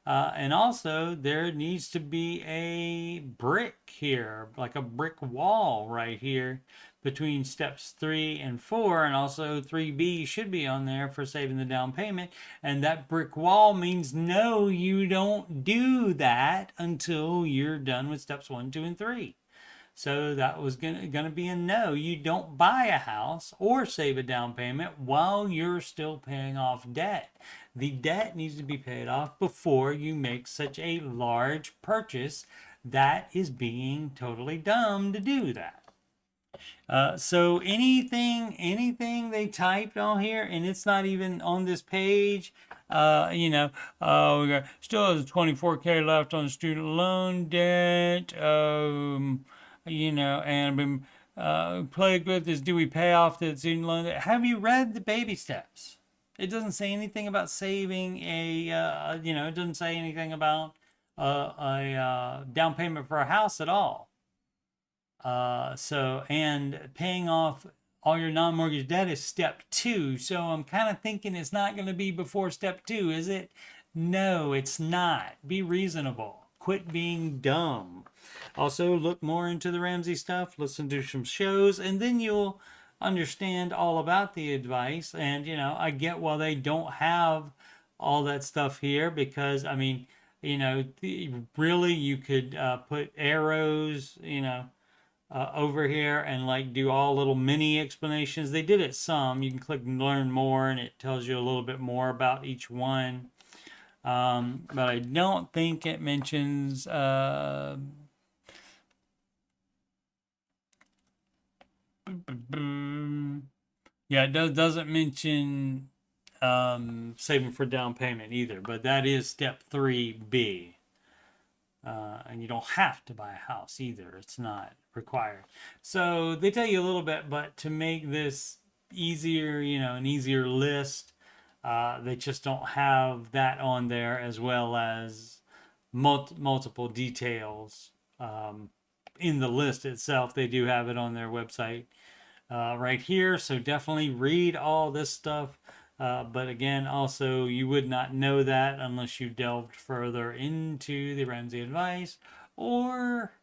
And also there needs to be a brick here, like a brick wall right here between steps 3 and 4, and also 3B should be on there for saving the down payment. And that brick wall means no, you don't do that until you're done with steps 1, 2, and 3. So that was gonna be a no. You don't buy a house or save a down payment while you're still paying off debt. The debt needs to be paid off before you make such a large purchase. That is being totally dumb to do that. So anything they typed on here, and it's not even on this page, we got still has $24K left on student loan debt. And been plagued with is, do we pay off the student loan debt? Have you read the baby steps? It doesn't say anything about saving it doesn't say anything about a down payment for a house at all. And paying off all your non-mortgage debt is step 2. So I'm kind of thinking it's not going to be before step 2, is it? No, it's not. Be reasonable. quit being dumb. Also, look more into the Ramsey stuff, listen to some shows, and then you'll understand all about the advice. And, you know, I get why they don't have all that stuff here because, I mean, you know, really you could put arrows, you know, over here and like do all little mini explanations. They did it some. You can click learn more and it tells you a little bit more about each one. But I don't think it mentions yeah, it doesn't mention saving for down payment either, but that is step 3B. And you don't have to buy a house either. It's not required. So they tell you a little bit, but to make this easier, you know, an easier list, they just don't have that on there, as well as multiple details in the list itself. They do have it on their website right here. So definitely read all this stuff. But again, also, you would not know that unless you delved further into the Ramsey advice or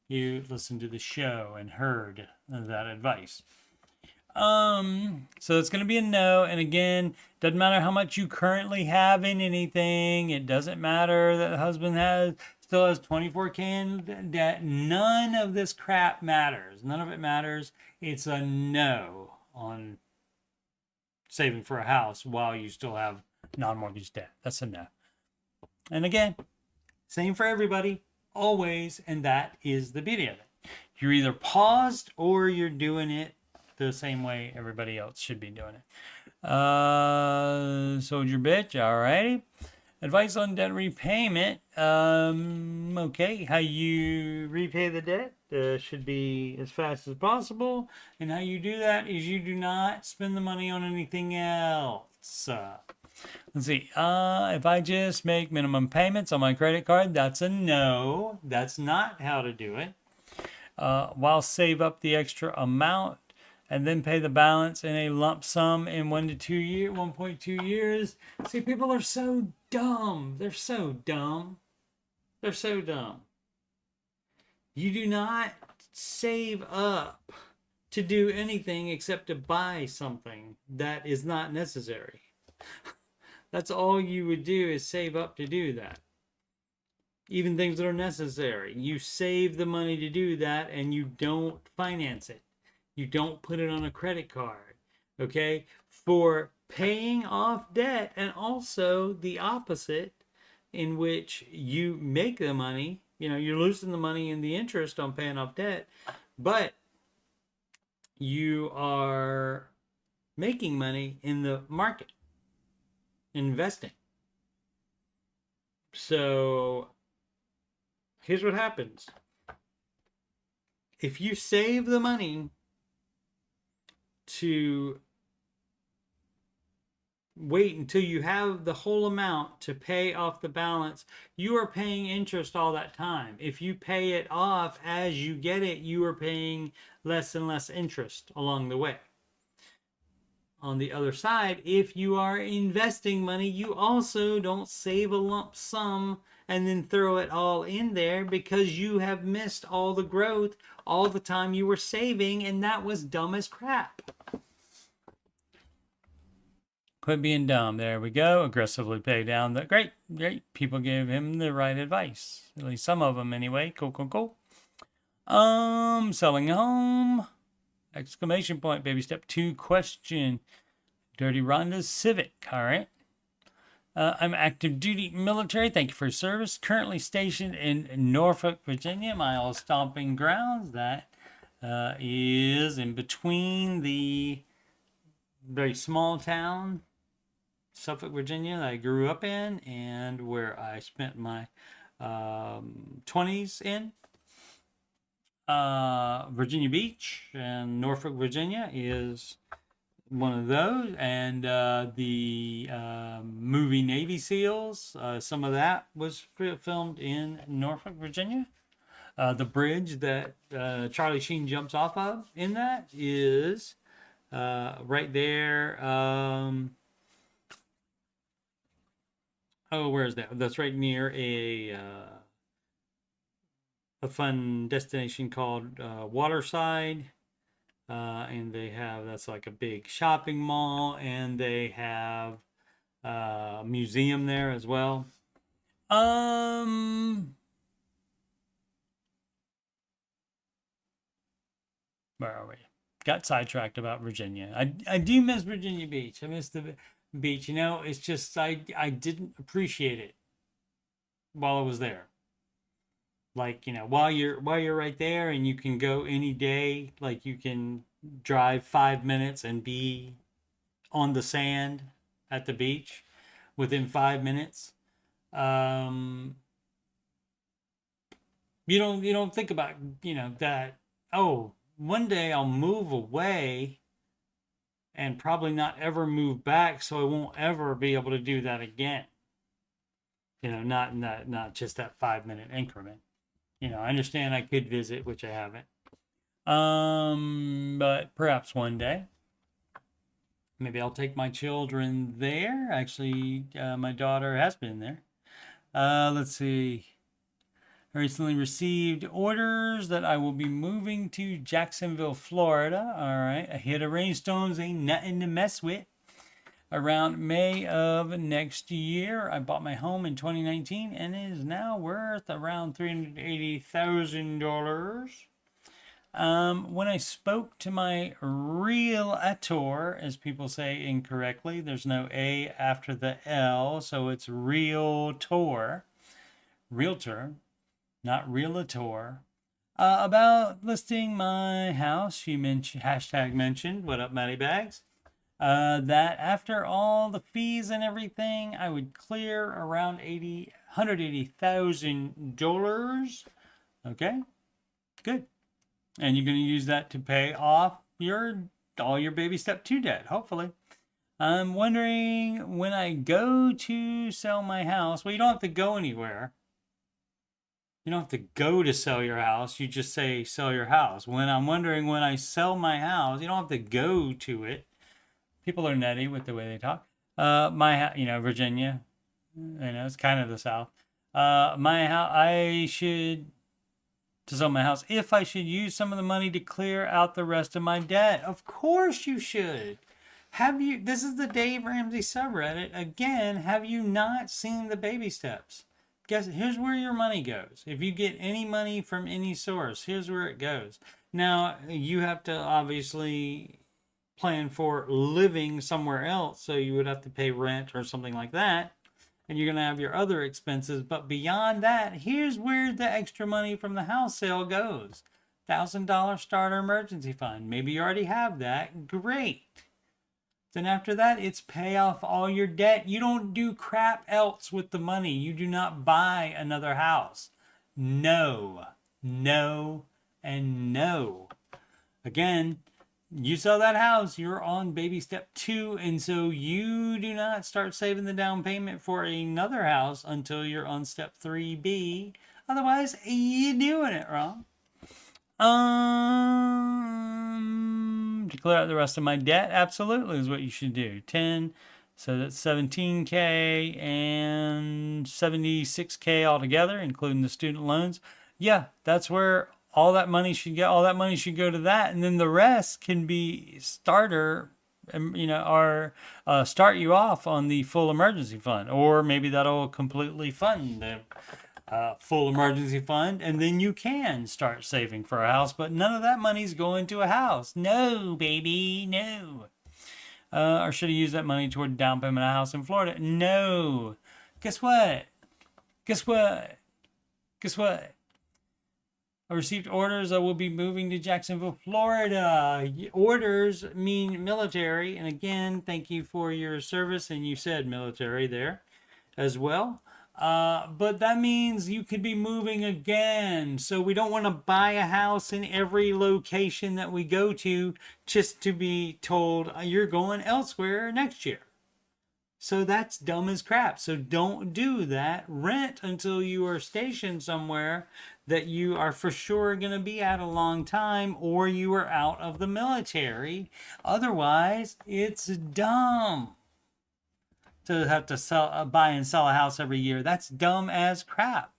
you listened to the show and heard that advice. So it's going to be a no. And again, doesn't matter how much you currently have in anything. It doesn't matter that the husband still has 24K in debt. None of this crap matters. None of it matters. It's a no on saving for a house while you still have non-mortgage debt. That's a no. And again, same for everybody, always, and that is the beauty of it. You're either paused or you're doing it the same way everybody else should be doing it. Soldier bitch, alrighty. Advice on debt repayment. Okay, how you repay the debt should be as fast as possible. And how you do that is you do not spend the money on anything else. Let's see. If I just make minimum payments on my credit card, that's a no. That's not how to do it. While save up the extra amount and then pay the balance in a lump sum in 1.2 years. See, people are so dumb. They're so dumb. They're so dumb. You do not save up to do anything except to buy something that is not necessary. That's all you would do, is save up to do that. Even things that are necessary. You save the money to do that and you don't finance it. You don't put it on a credit card, okay? For paying off debt, and also the opposite, in which you make the money, you know, you're losing the money in the interest on paying off debt, but you are making money in the market, investing. So here's what happens. If you save the money to wait until you have the whole amount to pay off the balance, you are paying interest all that time. If you pay it off as you get it, you are paying less and less interest along the way. On the other side, if you are investing money, you also don't save a lump sum and then throw it all in there, because you have missed all the growth all the time you were saving, and that was dumb as crap. Quit being dumb. There we go. Aggressively pay down the... Great. People gave him the right advice. At least some of them anyway. Cool. Selling home. Exclamation point. Baby step 2 question. Dirty Rhonda's Civic. All right. I'm active duty military. Thank you for your service. Currently stationed in Norfolk, Virginia, my old stomping grounds. That is in between the very small town, Suffolk, Virginia, that I grew up in, and where I spent my 20s in. Virginia Beach and Norfolk, Virginia is one of those, and the movie Navy SEALs, some of that was filmed in Norfolk, Virginia. The bridge that Charlie Sheen jumps off of in that is right there. Where is that? That's right near a a fun destination called Waterside. And they have, that's like a big shopping mall, and they have a museum there as well. Where are we? Got sidetracked about Virginia. I do miss Virginia Beach. I miss the beach. You know, it's just I didn't appreciate it while I was there. Like, you know, while you're right there and you can go any day, like you can drive 5 minutes and be on the sand at the beach within 5 minutes. Um, you don't think about, that, oh, one day I'll move away and probably not ever move back, so I won't ever be able to do that again. Not just that 5 minute increment. I understand I could visit, which I haven't. But perhaps one day. Maybe I'll take my children there. Actually, my daughter has been there. Let's see. I recently received orders that I will be moving to Jacksonville, Florida. All right. A hit of rainstorms ain't nothing to mess with. Around May of next year, I bought my home in 2019 and it is now worth around $380,000. When I spoke to my realtor, as people say incorrectly, there's no A after the L, so it's realtor, not realtor. About listing my house, she mentioned, what up, Matty Bags? That after all the fees and everything, I would clear around $180,000. Okay, good. And you're going to use that to pay off all your baby step 2 debt, hopefully. I'm wondering when I go to sell my house. Well, you don't have to go anywhere. You don't have to go to sell your house. You just say sell your house. I'm wondering when I sell my house, you don't have to go to it. People are nutty with the way they talk. Virginia, it's kind of the South. My house, to sell my house, if I should use some of the money to clear out the rest of my debt. Of course you should. This is the Dave Ramsey subreddit. Again, have you not seen the baby steps? Here's where your money goes. If you get any money from any source, here's where it goes. Now, you have to obviously plan for living somewhere else, so you would have to pay rent or something like that, and you're going to have your other expenses. But beyond that, here's where the extra money from the house sale goes. $1,000 starter emergency fund. Maybe you already have that. Great. Then after that, it's pay off all your debt. You don't do crap else with the money. You do not buy another house. No, and no. Again, you sell that house, you're on baby step 2, and so you do not start saving the down payment for another house until you're on step 3B. Otherwise, you're doing it wrong. To clear out the rest of my debt, absolutely is what you should do. 10, so that's 17K and 76K altogether, including the student loans. Yeah, that's where all that money should go. All that money should go to that, and then the rest can be start you off on the full emergency fund, or maybe that'll completely fund the full emergency fund, and then you can start saving for a house. But none of that money's going to a house. No, baby, no. Or should I use that money toward down payment of a house in Florida? No. Guess what? I received orders. I will be moving to Jacksonville, Florida. Orders mean military. And again, thank you for your service. And you said military there as well. But that means you could be moving again. So we don't want to buy a house in every location that we go to just to be told you're going elsewhere next year. So that's dumb as crap. So don't do that. Rent until you are stationed somewhere that you are for sure going to be at a long time, or you are out of the military. Otherwise, it's dumb to have to buy and sell a house every year. That's dumb as crap.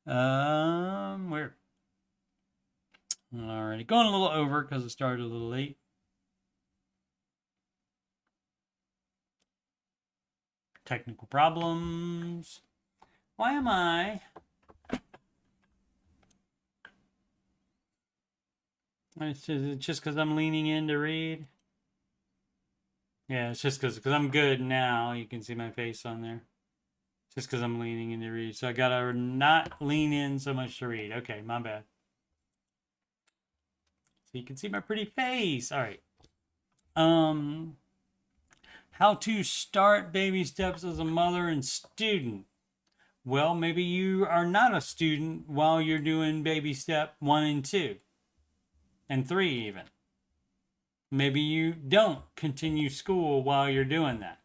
We're alrighty going a little over because it started a little late. Technical problems. Why am I? It's just because I'm leaning in to read. Yeah, it's just because I'm good now. You can see my face on there. Just because I'm leaning in to read. So I gotta not lean in so much to read. Okay, my bad. So you can see my pretty face. All right. How to start baby steps as a mother and student. Well, maybe you are not a student while you're doing baby step 1 and 2 and 3 even. Maybe you don't continue school while you're doing that.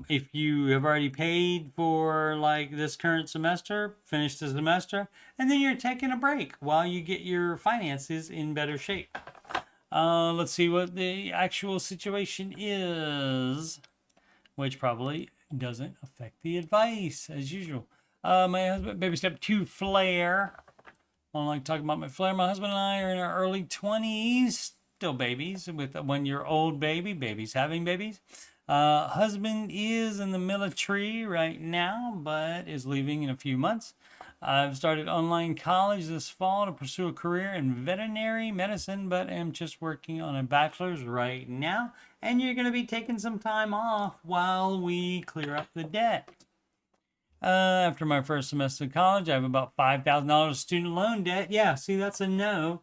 If you have already paid for like this current semester, finish the semester, and then you're taking a break while you get your finances in better shape. Let's see what the actual situation is, which probably doesn't affect the advice as usual. My husband, baby step 2 flare. I don't like talking about my flare. My husband and I are in our early 20s, still babies, with a 1-year-old baby. Babies having babies. Husband is in the military right now, but is leaving in a few months. I've started online college this fall to pursue a career in veterinary medicine, but am just working on a bachelor's right now. And you're going to be taking some time off while we clear up the debt. After my first semester of college, I have about $5,000 student loan debt. Yeah, see, that's a no.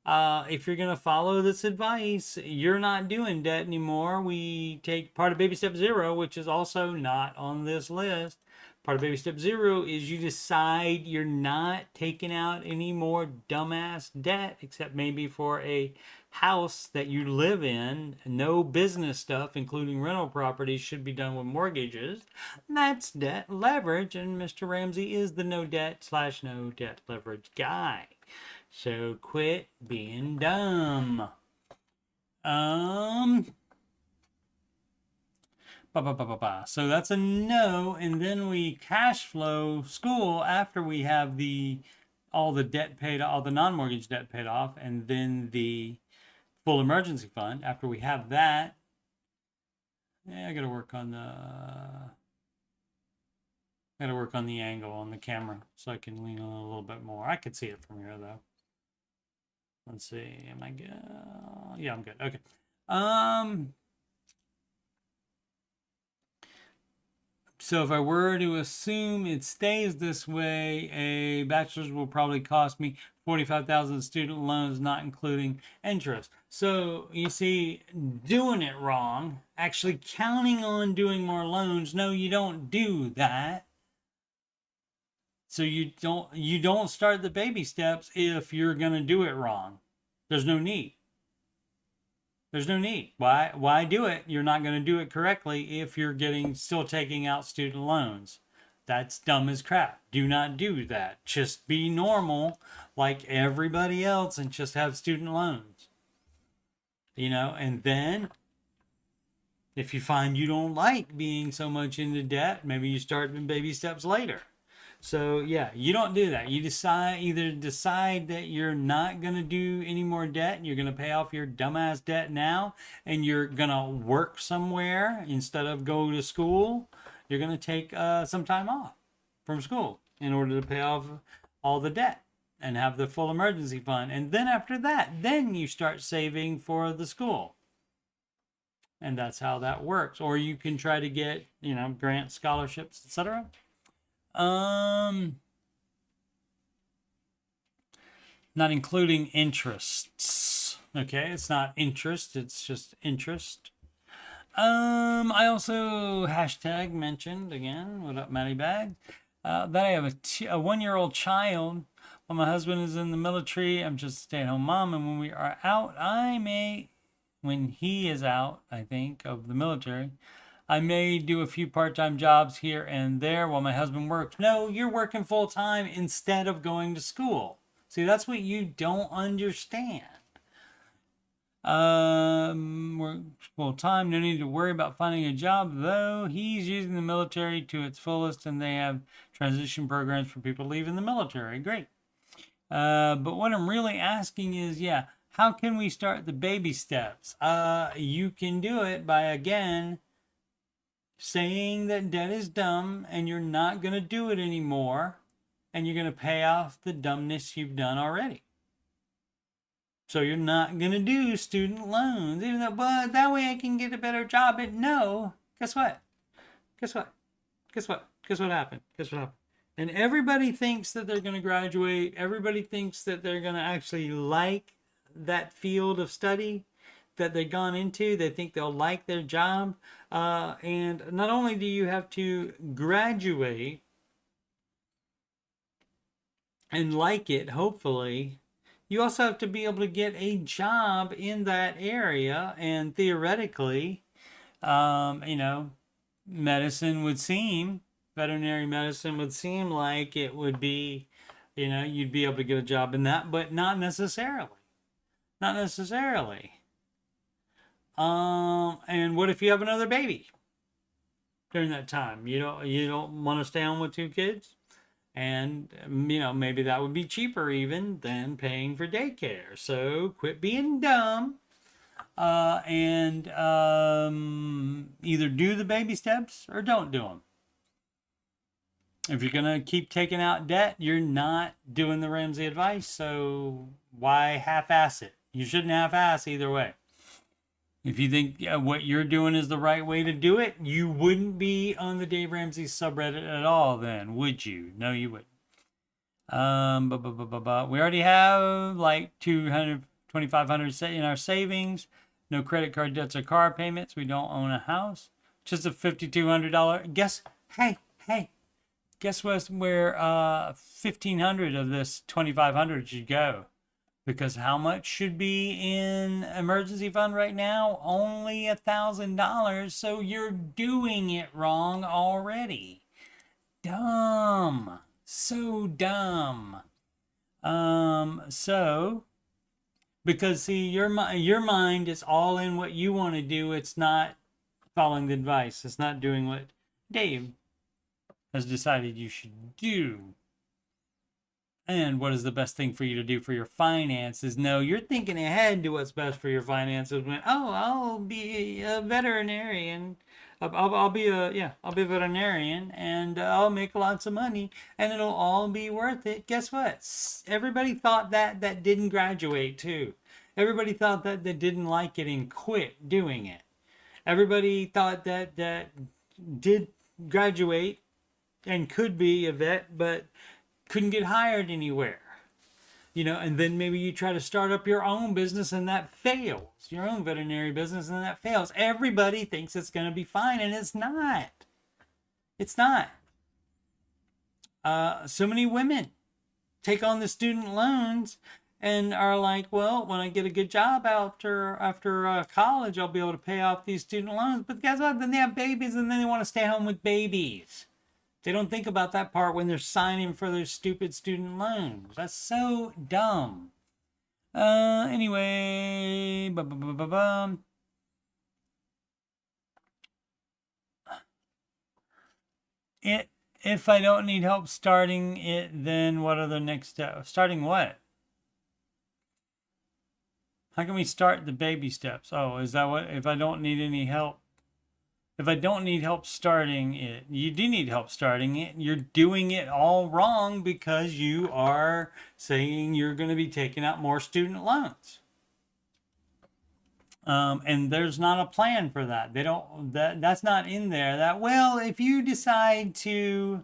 If you're going to follow this advice, you're not doing debt anymore. We take part of baby step 0, which is also not on this list. Part of baby step 0 is you decide you're not taking out any more dumbass debt, except maybe for a house that you live in. No business stuff, including rental properties, should be done with mortgages. That's debt leverage, and Mr. Ramsey is the no debt / no debt leverage guy. So quit being dumb. So that's a no, and then we cash flow school after we have all the debt paid, all the non-mortgage debt paid off, and then the full emergency fund. After we have that, I gotta work on the angle on the camera so I can lean on it a little bit more. I could see it from here though. Let's see, am I good? Yeah, I'm good. Okay. So if I were to assume it stays this way, a bachelor's will probably cost me $45,000 student loans, not including interest. So you see, doing it wrong, actually counting on doing more loans. No, you don't do that. So you don't start the baby steps if you're gonna do it wrong. There's no need. There's no need. Why do it? You're not going to do it correctly if you're still taking out student loans. That's dumb as crap. Do not do that. Just be normal like everybody else and just have student loans. And then if you find you don't like being so much into debt, maybe you start in baby steps later. So yeah, you don't do that. You either decide that you're not going to do any more debt and you're going to pay off your dumbass debt now, and you're going to work somewhere instead of go to school. You're going to take some time off from school in order to pay off all the debt and have the full emergency fund. And then after that, then you start saving for the school. And that's how that works. Or you can try to get, grant scholarships, etc. Not including interests. Okay, it's not interest, it's just interest. I also mentioned again, what up, Matty Bag, that I have a 1-year-old child. While my husband is in the military, I'm just a stay-at-home mom, and when we are out, when he is out, I think, of the military, I may do a few part-time jobs here and there while my husband works. No, you're working full-time instead of going to school. See, that's what you don't understand. Work full time. No need to worry about finding a job, though. He's using the military to its fullest, and they have transition programs for people leaving the military. Great. But what I'm really asking is, yeah, how can we start the baby steps? You can do it by, again, saying that debt is dumb and you're not going to do it anymore, and you're going to pay off the dumbness you've done already. So you're not going to do student loans, even though, but that way I can get a better job. But no, guess what? Guess what? Guess what? Guess what happened? Guess what happened? And everybody thinks that they're going to graduate. Everybody thinks that they're going to actually like that field of study that they've gone into. They think they'll like their job. And not only do you have to graduate and like it, hopefully, you also have to be able to get a job in that area. And theoretically, medicine would seem, veterinary medicine would seem like it would be, you'd be able to get a job in that, but not necessarily. Not necessarily. And what if you have another baby during that time? You don't want to stay home with 2 kids? And, maybe that would be cheaper even than paying for daycare. So quit being dumb and either do the baby steps or don't do them. If you're going to keep taking out debt, you're not doing the Ramsey advice. So why half-ass it? You shouldn't half-ass either way. If you think what you're doing is the right way to do it, you wouldn't be on the Dave Ramsey subreddit at all then, would you? No, you wouldn't. We already have like $2,500 in our savings. No credit card debts or car payments. We don't own a house. Just a $5,200. Guess where $1,500 of this $2,500 should go? Because how much should be in emergency fund right now? Only $1,000. So you're doing it wrong already. Dumb. So dumb. Because see, your mind is all in what you want to do. It's not following the advice. It's not doing what Dave has decided you should do. And what is the best thing for you to do for your finances? No, you're thinking ahead to what's best for your finances. When, I'll be a veterinarian. I'll be a veterinarian, and I'll make lots of money, and it'll all be worth it. Guess what? Everybody thought that didn't graduate too. Everybody thought that didn't like it and quit doing it. Everybody thought that did graduate and could be a vet, but couldn't get hired anywhere. And then maybe you try to start up your own business and that fails. Your own veterinary business and that fails. Everybody thinks it's going to be fine, and it's not. It's not. So many women take on the student loans and are like, well, when I get a good job after college, I'll be able to pay off these student loans. But guess what? Then they have babies, and then they want to stay home with babies. They don't think about that part when they're signing for their stupid student loans. That's so dumb. Anyway, if I don't need help starting it, then what are the next steps? Starting what? How can we start the baby steps? Oh, is that what? If I don't need any help? If I don't need help starting it, you do need help starting it. You're doing it all wrong because you are saying you're going to be taking out more student loans. And there's not a plan for that. That's not in there. Well, if you decide to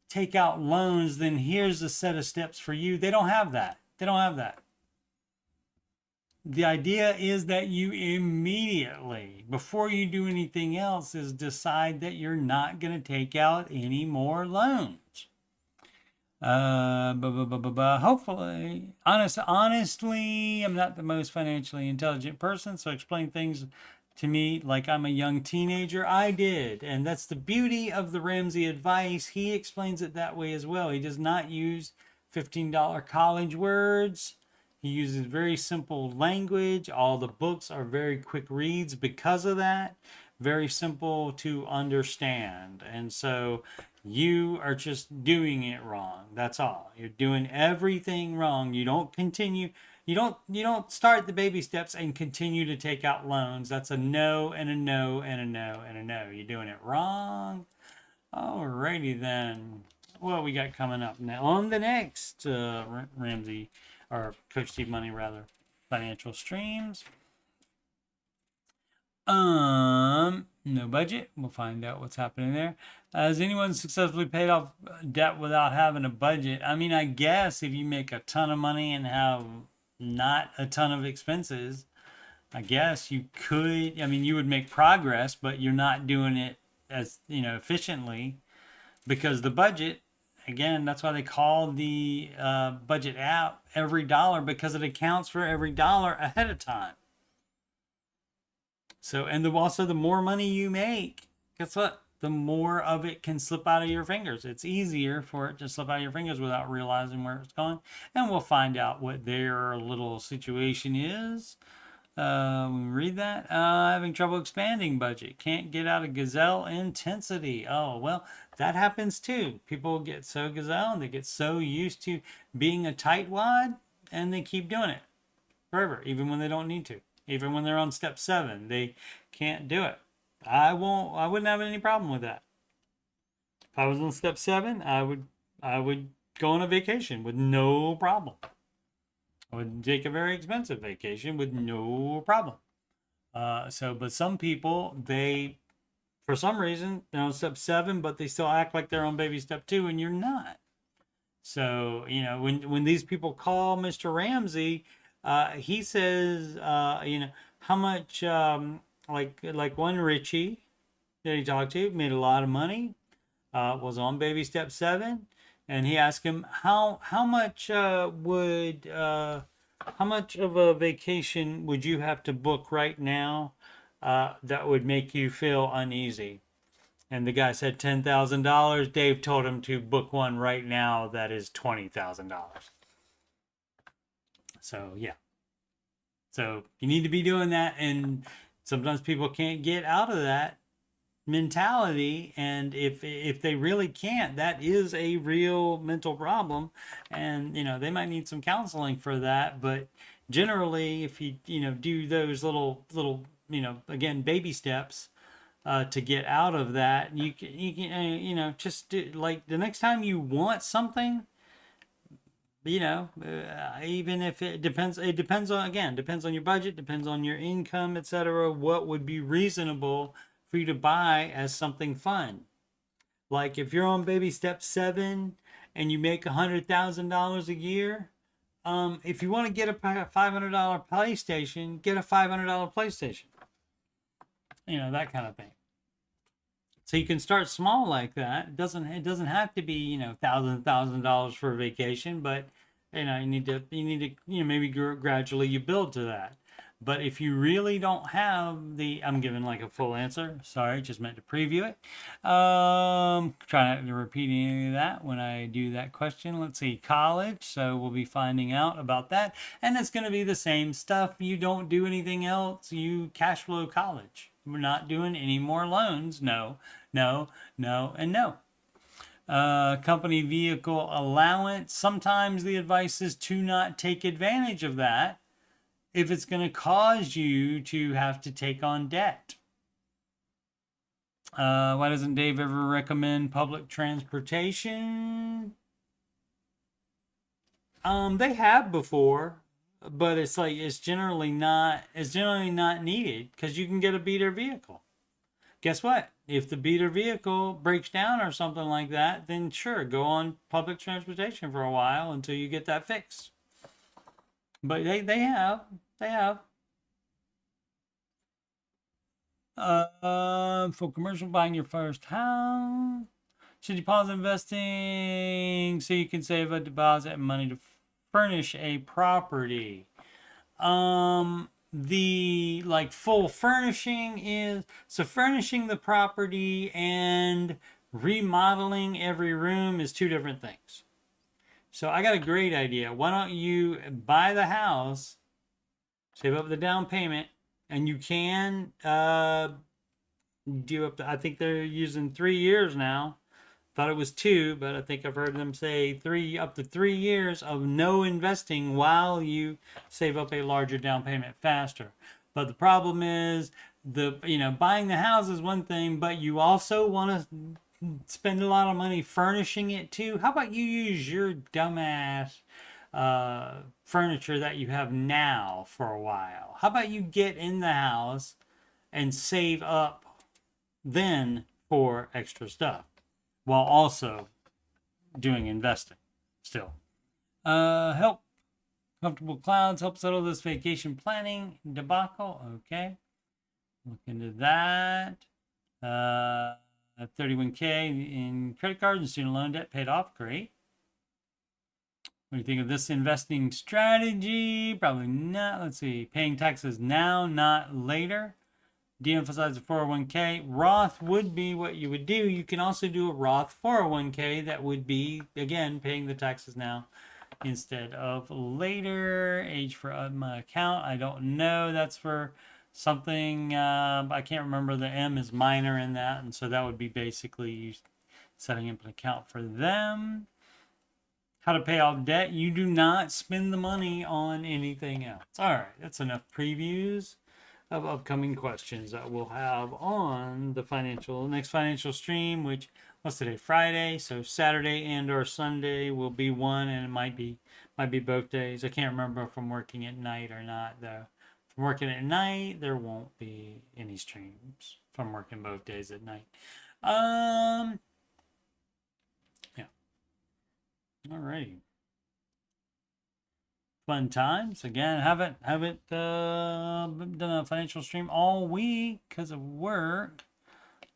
take out loans, then here's a set of steps for you. They don't have that. They don't have that. The idea is that you immediately, before you do anything else, is decide that you're not going to take out any more loans. Hopefully, honestly, I'm not the most financially intelligent person, so explain things to me like I'm a young teenager. I did, and that's the beauty of the Ramsey advice. He explains it that way as well. He does not use $15 college words. He uses very simple language. All the books are very quick reads because of that. Very simple to understand. And so you are just doing it wrong. That's all. You're doing everything wrong. You don't continue. You don't start the baby steps and continue to take out loans. That's a no and a no and a no and a no. You're doing it wrong. Alrighty then. What we got coming up now on the next Ramsey or Coach Steve Money rather financial streams. No budget. We'll find out what's happening there. Has anyone successfully paid off debt without having a budget? I mean, I guess if you make a ton of money and have not a ton of expenses, I guess you could. I mean, you would make progress, but you're not doing it as efficiently because the budget. Again, that's why they call the budget app every dollar, because it accounts for every dollar ahead of time. So, and also the more money you make, guess what? The more of it can slip out of your fingers. It's easier for it to slip out of your fingers without realizing where it's going. And we'll find out what their little situation is. We read that. Having trouble expanding budget. Can't get out of gazelle intensity. Oh, well, that happens too. People get so gazelle and they get so used to being a tightwad and they keep doing it forever, even when they don't need to. Even when they're on step 7, they can't do it. I wouldn't have any problem with that. If I was on step 7, I would go on a vacation with no problem. I would take a very expensive vacation with no problem. But some people, they, for some reason, they're on step 7, but they still act like they're on baby step 2, and you're not. So, when these people call Mr. Ramsey, he says, how much, like one Richie that he talked to made a lot of money, was on baby step 7. And he asked him, how much of a vacation would you have to book right now that would make you feel uneasy? And the guy said $10,000. Dave told him to book one right now that is $20,000. So, yeah. So you need to be doing that. And sometimes people can't get out of that mentality, and if they really can't, that is a real mental problem, and they might need some counseling for that. But generally, if you do those little again baby steps to get out of that, you can just do, like the next time you want something, even if it depends on your budget, depends on your income, etc. What would be reasonable for you to buy as something fun? Like if you're on baby step 7 and you make $100,000 a year, if you want to get a $500 PlayStation, get a $500 PlayStation. That kind of thing. So you can start small like that. It doesn't have to be $1,000 for a vacation, but you need to maybe gradually you build to that. But if you really don't have I'm giving like a full answer. Sorry, just meant to preview it. Try not to repeat any of that when I do that question. Let's see, college. So we'll be finding out about that. And it's going to be the same stuff. You don't do anything else. You cash flow college. We're not doing any more loans. No, no, no, and no. Company vehicle allowance. Sometimes the advice is to not take advantage of that if it's going to cause you to have to take on debt. Why doesn't Dave ever recommend public transportation? They have before, but it's generally not needed because you can get a beater vehicle. Guess what? If the beater vehicle breaks down or something like that, then sure, go on public transportation for a while until you get that fixed. But they have. For commercial buying your first house, should you pause investing so you can save a deposit and money to furnish a property? The full furnishing is furnishing the property and remodeling every room is two different things. So I got a great idea. Why don't you buy the house, save up the down payment, and you can do up to, I think they're using 3 years now. Thought it was 2, but I think I've heard them say 3, up to 3 years of no investing while you save up a larger down payment faster. But the problem is buying the house is one thing, but you also want to spend a lot of money furnishing it too. How about you use your dumbass furniture that you have now for a while? How about you get in the house and save up then for extra stuff while also doing investing still. Help comfortable clouds, help settle this vacation planning debacle. Okay, look into that. 31K in credit cards and student loan debt paid off. Great. What do you think of this investing strategy? Probably not. Let's see. Paying taxes now, not later. De-emphasize the 401k. Roth would be what you would do. You can also do a Roth 401k that would be, again, paying the taxes now instead of later. Age for my account, I don't know. That's for something, I can't remember. The M is minor in that, and so that would be basically you setting up an account for them. How to pay off debt. You do not spend the money on anything else. All right, that's enough previews of upcoming questions that we'll have on the next financial stream, which what's today, Friday, so Saturday and or Sunday will be one, and it might be both days. I can't remember if I'm working at night or not though. If I'm working at night, there won't be any streams if I'm working both days at night. Yeah, alrighty. Fun times. Again, haven't done a financial stream all week because of work.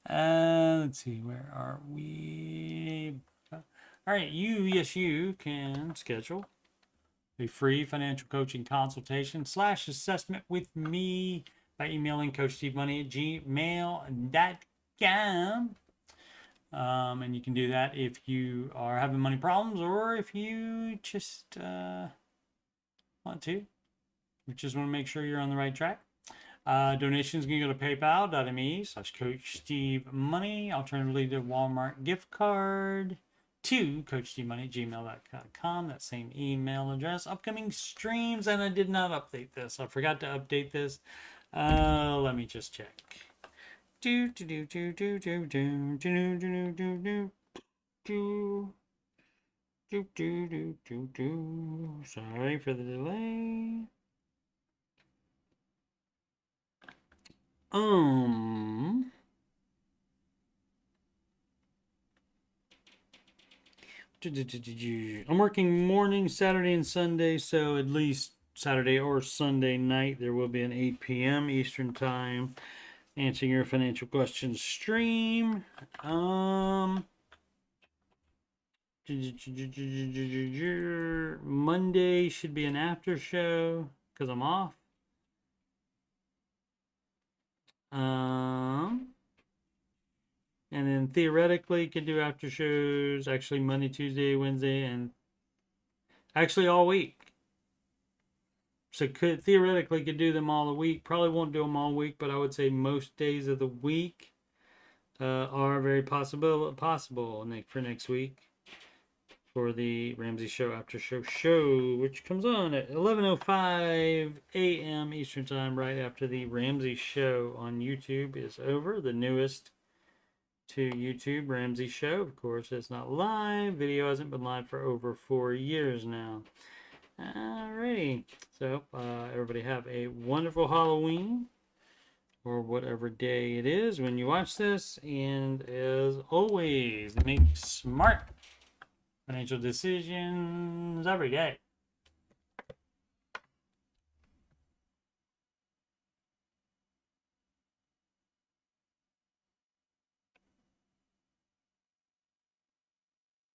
Let's see, where are we? All right, you can schedule a free financial coaching consultation / assessment with me by emailing coachstevemoney@gmail.com. And you can do that if you are having money problems or if you just want to. We just want to make sure you're on the right track. Donations can go to paypal.me/coachstevemoney. Alternatively, to Walmart gift card to coachstevemoney@gmail.com. That same email address. Upcoming streams, and I did not update this. I forgot to update this. Let me just check. Sorry for the delay. I'm working morning, Saturday and Sunday, so at least Saturday or Sunday night there will be an 8 p.m. Eastern time answering your financial questions stream. Monday should be an after show because I'm off. And then theoretically could do after shows actually Monday, Tuesday, Wednesday, and actually all week. So theoretically could do them all the week. Probably won't do them all week, but I would say most days of the week are very possible for next week for the Ramsey Show After Show, which comes on at 11:05 a.m. Eastern Time, right after the Ramsey Show on YouTube is over. The newest to YouTube Ramsey Show. Of course, it's not live. Video hasn't been live for over 4 years now. Alrighty. So, everybody have a wonderful Halloween or whatever day it is when you watch this. And as always, make smart financial decisions every day.